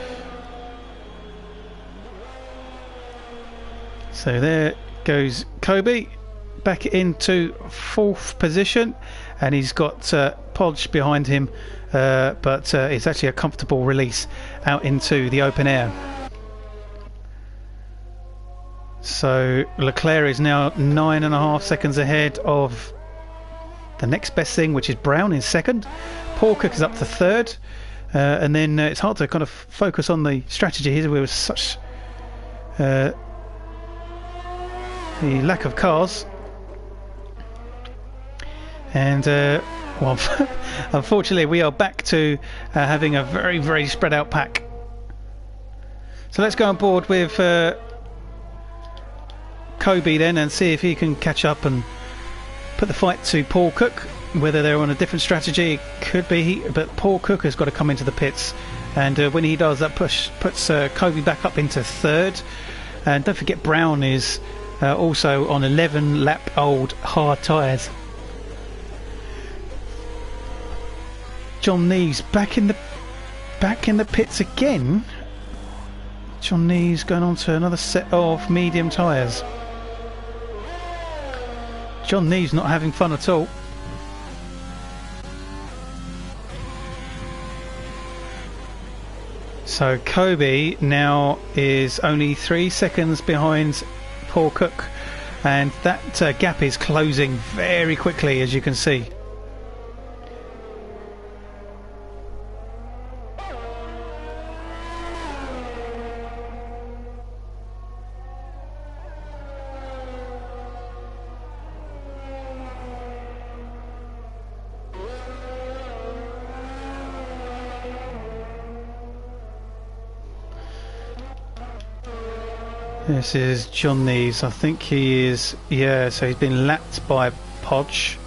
So there goes Kobe back into 4th position, and he's got Podge behind him, but it's actually a comfortable release out into the open air. So Leclerc is now 9.5 seconds ahead of the next best thing, which is Brown in 2nd. Paul Cook is up to 3rd, and then it's hard to kind of focus on the strategy here with such the lack of cars. And well, unfortunately, we are back to having a very, very spread out pack. So let's go on board with Kobe then and see if he can catch up and put the fight to Paul Cook. Whether they're on a different strategy, could be, but Paul Cook has got to come into the pits, and when he does, that puts Kobe back up into 3rd. And don't forget, Brown is also on 11 lap old hard tyres. John Neves back in the pits again. John Neves going on to another set of medium tyres. John Neves not having fun at all. So Kobe now is only 3 seconds behind Paul Cook, and that gap is closing very quickly, as you can see. This is John Neves. I think he is, yeah, so he's been lapped by Podge.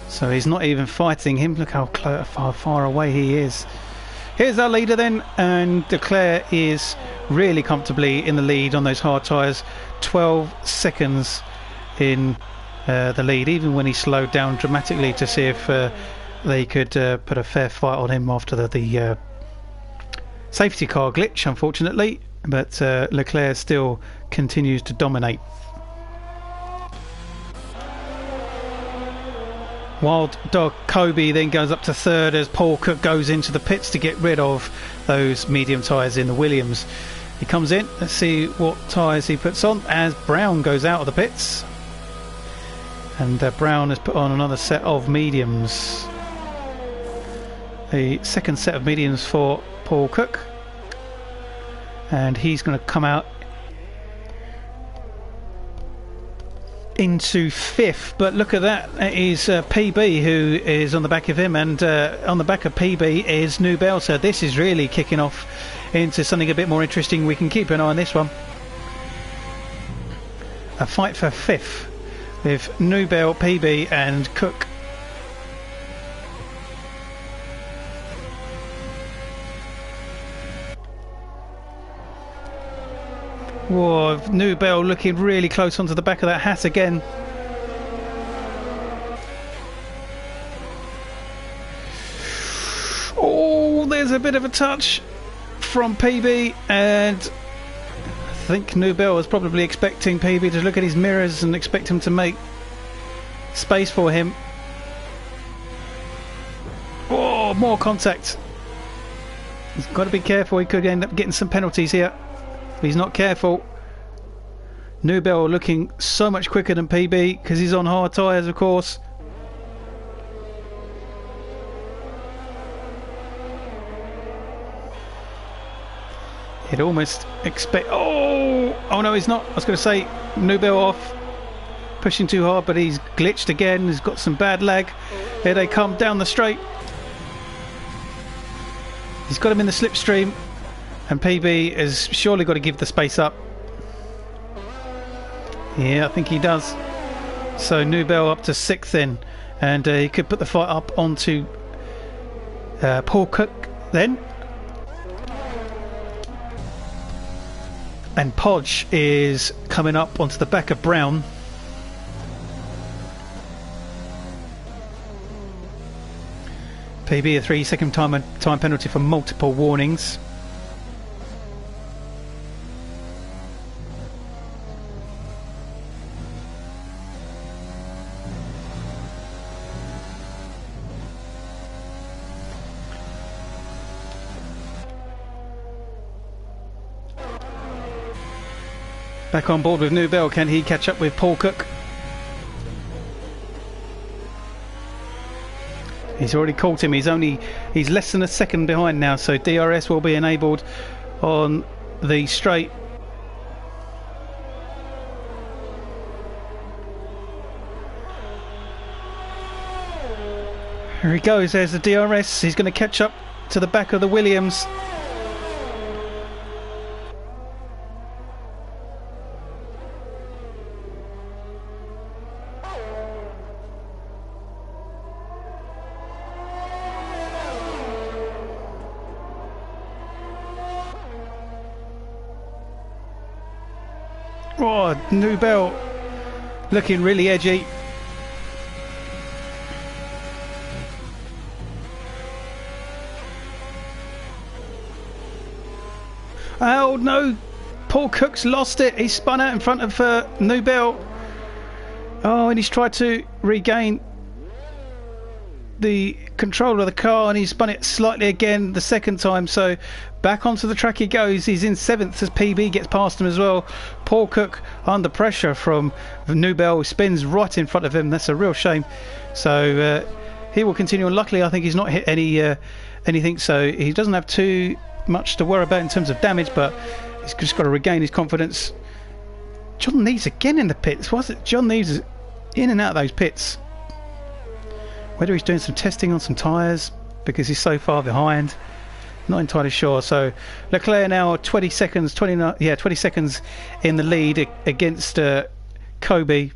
So he's not even fighting him. Look how far away he is. Here's our leader then, and Leclerc is really comfortably in the lead on those hard tyres. 12 seconds in the lead, even when he slowed down dramatically to see if they could put a fair fight on him after the safety car glitch, unfortunately. But Leclerc still continues to dominate. Wild Dog Kobe then goes up to third as Paul Cook goes into the pits to get rid of those medium tyres in the Williams. He comes in, let's see what tyres he puts on as Brown goes out of the pits. And Brown has put on another set of mediums. The second set of mediums for Paul Cook. And he's going to come out into fifth, but look at that, it is PB who is on the back of him, and on the back of PB is Nubel. So this is really kicking off into something a bit more interesting. We can keep an eye on this one. A fight for fifth with Nubel, PB and Cook. Whoa, Nubel looking really close onto the back of that hat again. Oh, there's a bit of a touch from PB, and I think Nubel was probably expecting PB to look at his mirrors and expect him to make space for him. Oh, more contact. He's got to be careful, he could end up getting some penalties here. If he's not careful. Nubel looking so much quicker than PB because he's on hard tyres, of course. He'd almost expect... Oh no, he's not. I was going to say Nubel off. Pushing too hard, but he's glitched again. He's got some bad lag. Here they come down the straight. He's got him in the slipstream. And PB has surely got to give the space up. Yeah, I think he does. So Nubel up to sixth then. And he could put the fight up onto Paul Cook then. And Podge is coming up onto the back of Brown. PB a 3-second time penalty for multiple warnings. Back on board with Nubel. Can he catch up with Paul Cook? He's already caught him. He's less than a second behind now, so DRS will be enabled on the straight. Here he goes, there's the DRS. He's going to catch up to the back of the Williams. Oh, Nubel looking really edgy. Oh no, Paul Cook's lost it. He spun out in front of Nubel. Oh, and he's tried to regain the control of the car, and he's spun it slightly again the second time, so back onto the track he goes. He's in 7th as PB gets past him as well. Paul Cook under pressure from Nubel, spins right in front of him. That's a real shame. So he will continue, and luckily I think he's not hit anything, so he doesn't have too much to worry about in terms of damage, but he's just got to regain his confidence. John Neves again in the pits. Was it John Neves is in and out of those pits? Whether he's doing some testing on some tyres because he's so far behind, not entirely sure. So Leclerc now 20 seconds in the lead against Kobe,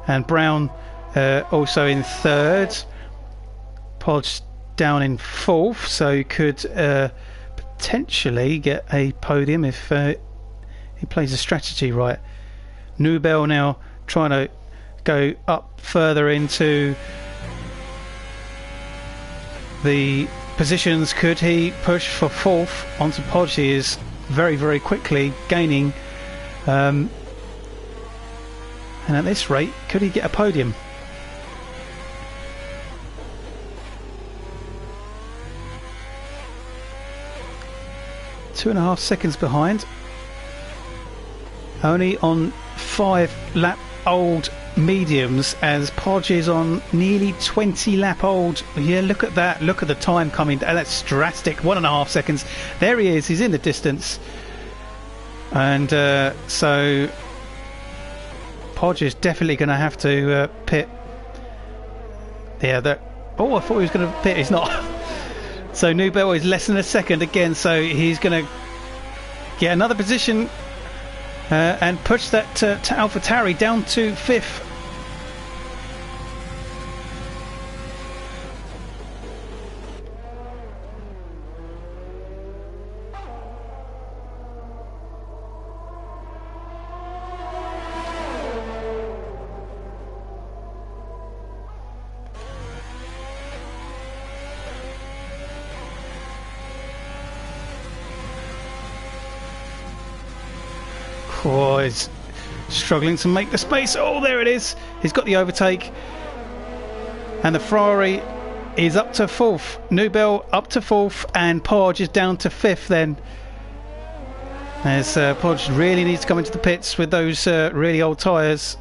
and Brown also in 3rd. Podge down in 4th, so he could potentially get a podium if he plays the strategy right. Nubel now trying to go up further into the positions. Could he push for 4th onto Podge? He is very, very quickly gaining, and at this rate, could he get a podium? Two and a half seconds behind, only on 5 lap old mediums, as Podge is on nearly 20 lap old. Yeah, look at that, look at the time coming, that's drastic. 1.5 seconds. There he is, he's in the distance, and so Podge is definitely going to have to pit. Yeah, that. Oh, I thought he was going to pit, he's not. So Nubel is less than a second again, so he's going to get another position and push that to AlphaTauri down to 5th. Oh, he's struggling to make the space. Oh, there it is. He's got the overtake. And the Ferrari is up to 4th. Nubel up to 4th. And Podge is down to 5th then. As Podge really needs to come into the pits with those really old tyres.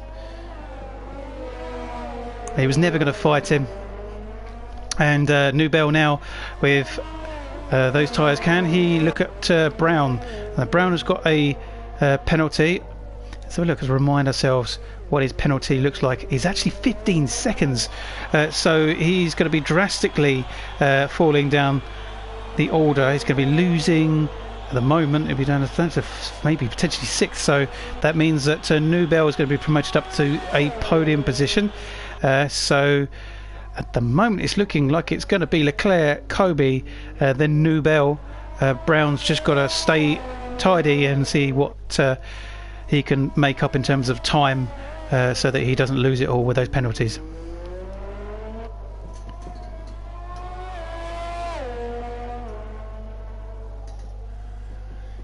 He was never going to fight him. And Nubel now with those tyres. Can he look at Brown? Brown has got a penalty. Let's have a look, let's remind ourselves what his penalty looks like. It's actually 15 seconds, so he's going to be drastically falling down the order. He's going to be losing at the moment. He'll be down to maybe potentially 6th, so that means that Nubel is going to be promoted up to a podium position. So at the moment it's looking like it's going to be Leclerc, Kobe, then Nubel. Brown's just got to stay tidy and see what he can make up in terms of time, so that he doesn't lose it all with those penalties.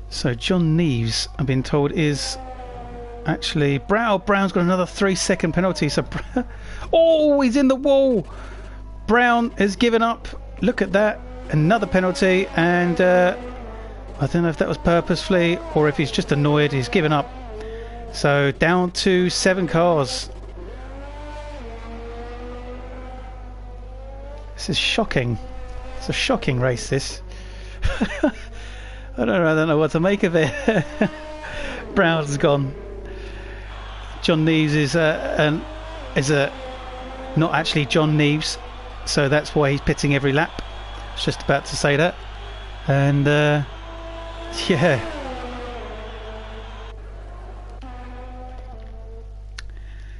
So John Neves, I've been told, is actually Brown's got another 3-second penalty. So oh, he's in the wall. Brown has given up. Look at that, another penalty, and I don't know if that was purposefully or if he's just annoyed. He's given up. So down to 7 cars. This is shocking. It's a shocking race, this. I don't know what to make of it. Brown's gone. John Neves is not actually John Neves, so that's why he's pitting every lap. I was just about to say that. And yeah.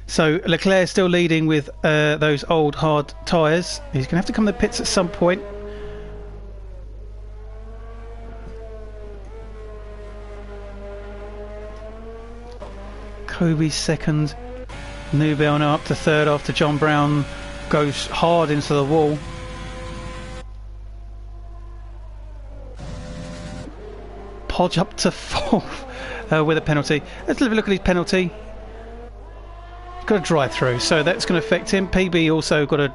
So Leclerc still leading with those old hard tyres. He's going to have to come to the pits at some point. Kobe's second. Nubel now up to 3rd after John Brown goes hard into the wall. Podge up to 4th with a penalty. Let's have a look at his penalty. got to drive through, so that's going to affect him. PB also got a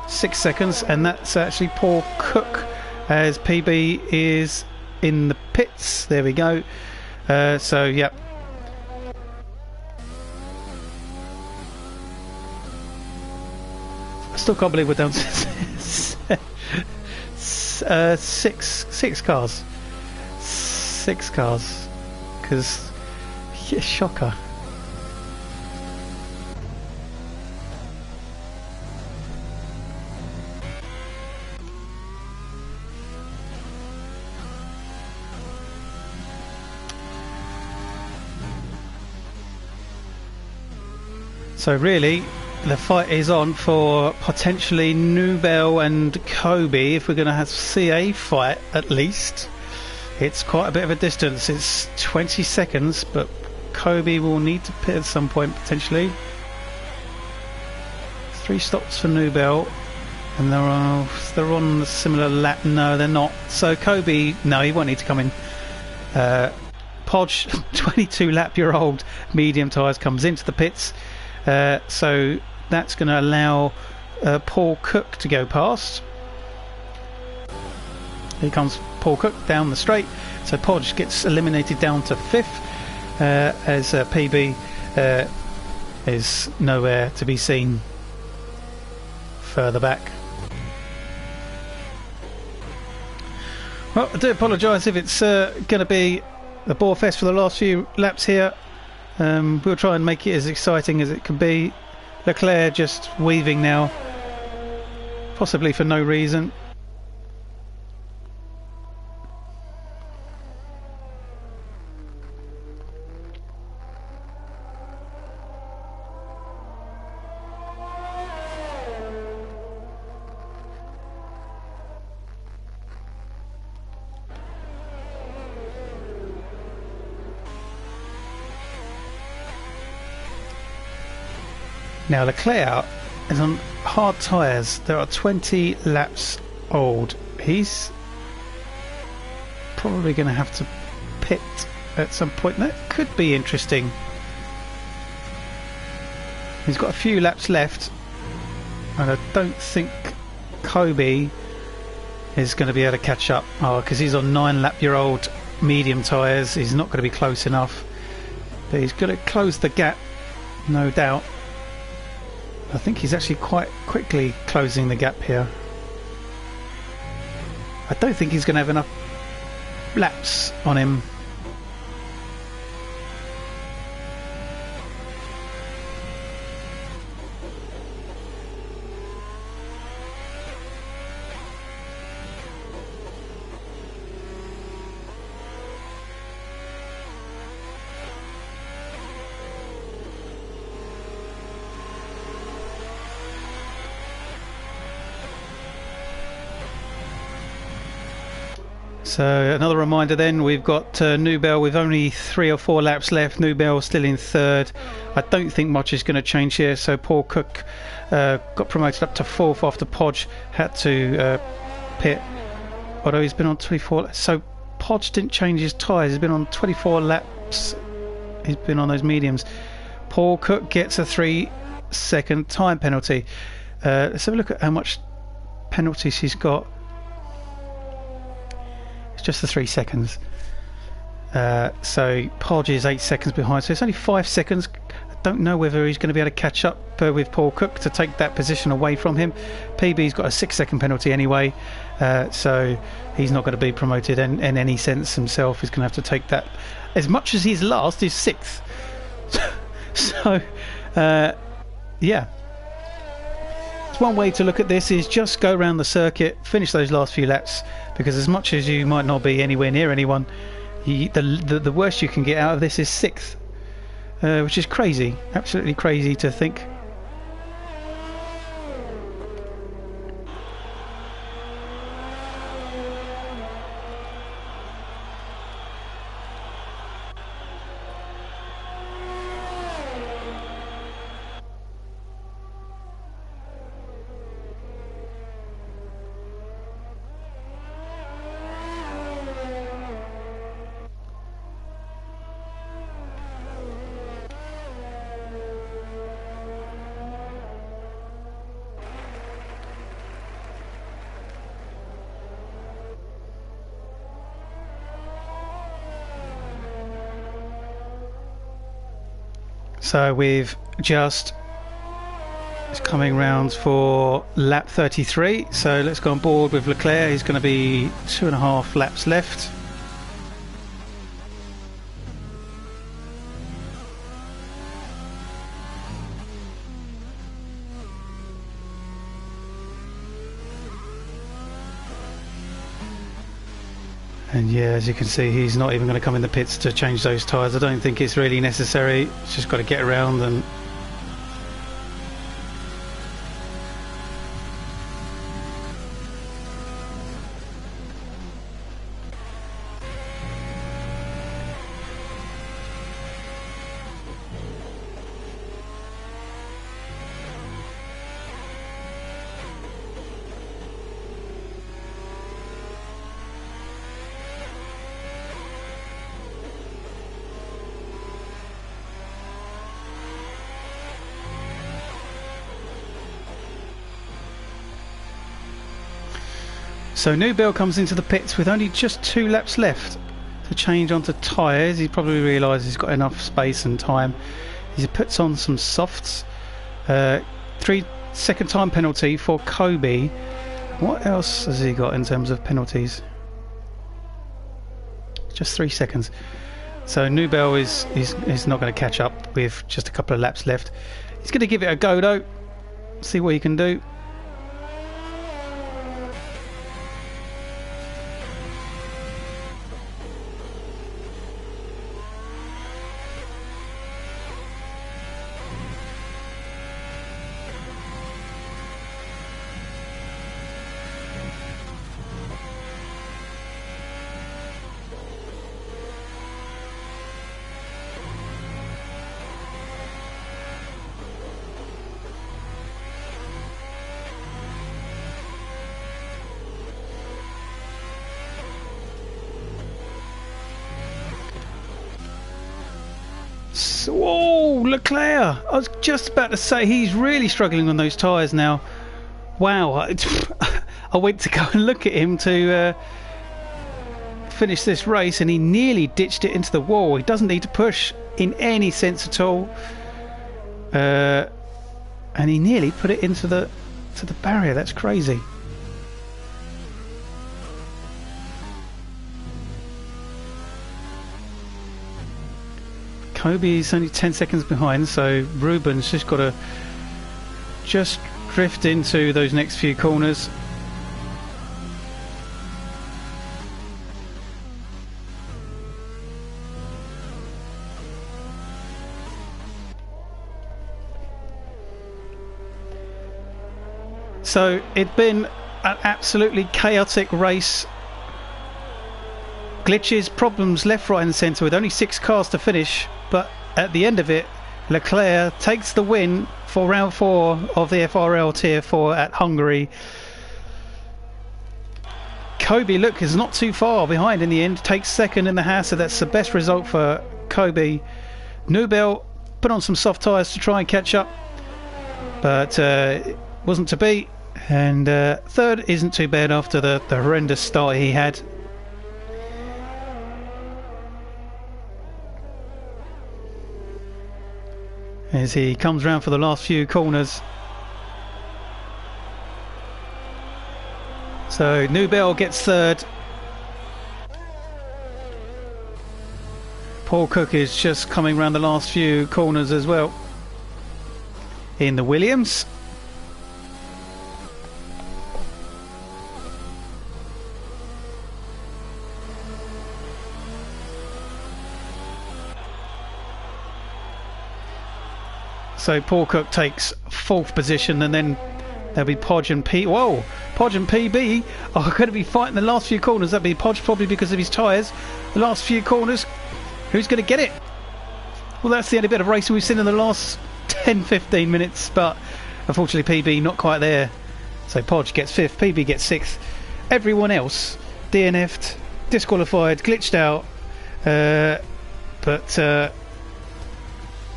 6 seconds, and that's actually Paul Cook, as PB is in the pits. There we go. So yeah, I still can't believe we're down to six cars, because yeah, shocker. So really, the fight is on for potentially Nubel and Kobe. If we're going to have CA fight, at least it's quite a bit of a distance. It's 20 seconds, but Kobe will need to pit at some point potentially. 3 stops for Nubel, and they're on a similar lap. No, they're not. So Kobe, no, he won't need to come in. Podge, 22-lap-year-old medium tyres, comes into the pits. So that's going to allow Paul Cook to go past. Here comes Paul Cook down the straight. So Podge gets eliminated down to 5th, as PB is nowhere to be seen further back. Well, I do apologise if it's going to be a bore fest for the last few laps here. We'll try and make it as exciting as it can be. Leclerc just weaving now, possibly for no reason. Now Leclerc is on hard tyres. There are 20 laps old. He's probably going to have to pit at some point. That could be interesting. He's got a few laps left, and I don't think Kobe is going to be able to catch up. Oh, because he's on 9-lap-year-old medium tyres. He's not going to be close enough, but he's going to close the gap, no doubt. I think he's actually quite quickly closing the gap here. I don't think he's going to have enough laps on him. So another reminder then, we've got Nubel with only 3 or 4 laps left. Nubel still in 3rd. I don't think much is going to change here. So Paul Cook got promoted up to 4th after Podge had to pit. Although he's been on 24. So Podge didn't change his tyres. He's been on 24 laps. He's been on those mediums. Paul Cook gets a 3-second time penalty. Let's have a look at how much penalties he's got. Just the 3 seconds. So Podge is 8 seconds behind, so it's only 5 seconds. I don't know whether he's going to be able to catch up with Paul Cook to take that position away from him. PB's got a 6-second penalty anyway, so he's not going to be promoted in any sense himself. He's going to have to take that. As much as he's last, he's 6th. So yeah, one way to look at this is just go around the circuit, finish those last few laps, because as much as you might not be anywhere near anyone, the worst you can get out of this is 6th, which is crazy, absolutely crazy to think. So we've just, it's coming round for lap 33, so let's go on board with Leclerc. He's going to be 2.5 laps left. And yeah, as you can see, he's not even going to come in the pits to change those tyres. I don't think it's really necessary. It's just got to get around and so Newbell comes into the pits with only just 2 laps left to change onto tyres. He probably realises he's got enough space and time. He puts on some softs. 3-second time penalty for Kobe. What else has he got in terms of penalties? Just 3 seconds. So Newbell is not going to catch up with just a couple of laps left. He's going to give it a go though. See what he can do. Whoa, Leclerc! I was just about to say he's really struggling on those tyres now. Wow, I went to go and look at him to finish this race and he nearly ditched it into the wall. He doesn't need to push in any sense at all. And he nearly put it into the barrier. That's crazy. Kobe's only 10 seconds behind, so Ruben's just got to just drift into those next few corners. So it'd been an absolutely chaotic race. Glitches, problems left, right and centre with only 6 cars to finish, but at the end of it Leclerc takes the win for round 4 of the FRL Tier 4 at Hungary. Kobe, look, is not too far behind in the end, takes second in the Haas, so that's the best result for Kobe. Newbell put on some soft tyres to try and catch up, but it wasn't to be, and third isn't too bad after the horrendous start he had. As he comes round for the last few corners. So Newbell gets third. Paul Cook is just coming round the last few corners as well in the Williams. So Paul Cook takes 4th position, and then there'll be Podge and Podge and PB are going to be fighting the last few corners. That'll be Podge probably because of his tyres. The last few corners, who's going to get it? Well, that's the only bit of racing we've seen in the last 10-15 minutes, but unfortunately PB not quite there. So Podge gets 5th, PB gets 6th. Everyone else DNF'd, disqualified, glitched out, but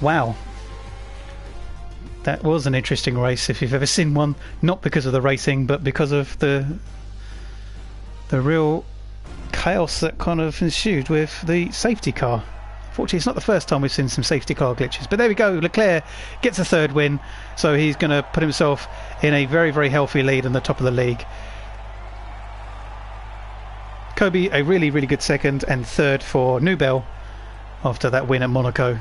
wow. That was an interesting race if you've ever seen one, not because of the racing but because of the real chaos that kind of ensued with the safety car. Fortunately, it's not the first time we've seen some safety car glitches. But there we go. Leclerc gets a third win, so he's going to put himself in a very, very healthy lead on the top of the league. Kobe, a really, really good second, and third for Nubel after that win at Monaco.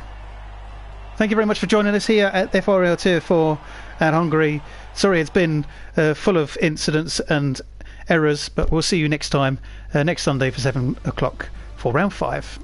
Thank you very much for joining us here at FRL Tier 4 at Hungary. Sorry it's been full of incidents and errors, but we'll see you next time, next Sunday for 7 o'clock for round 5.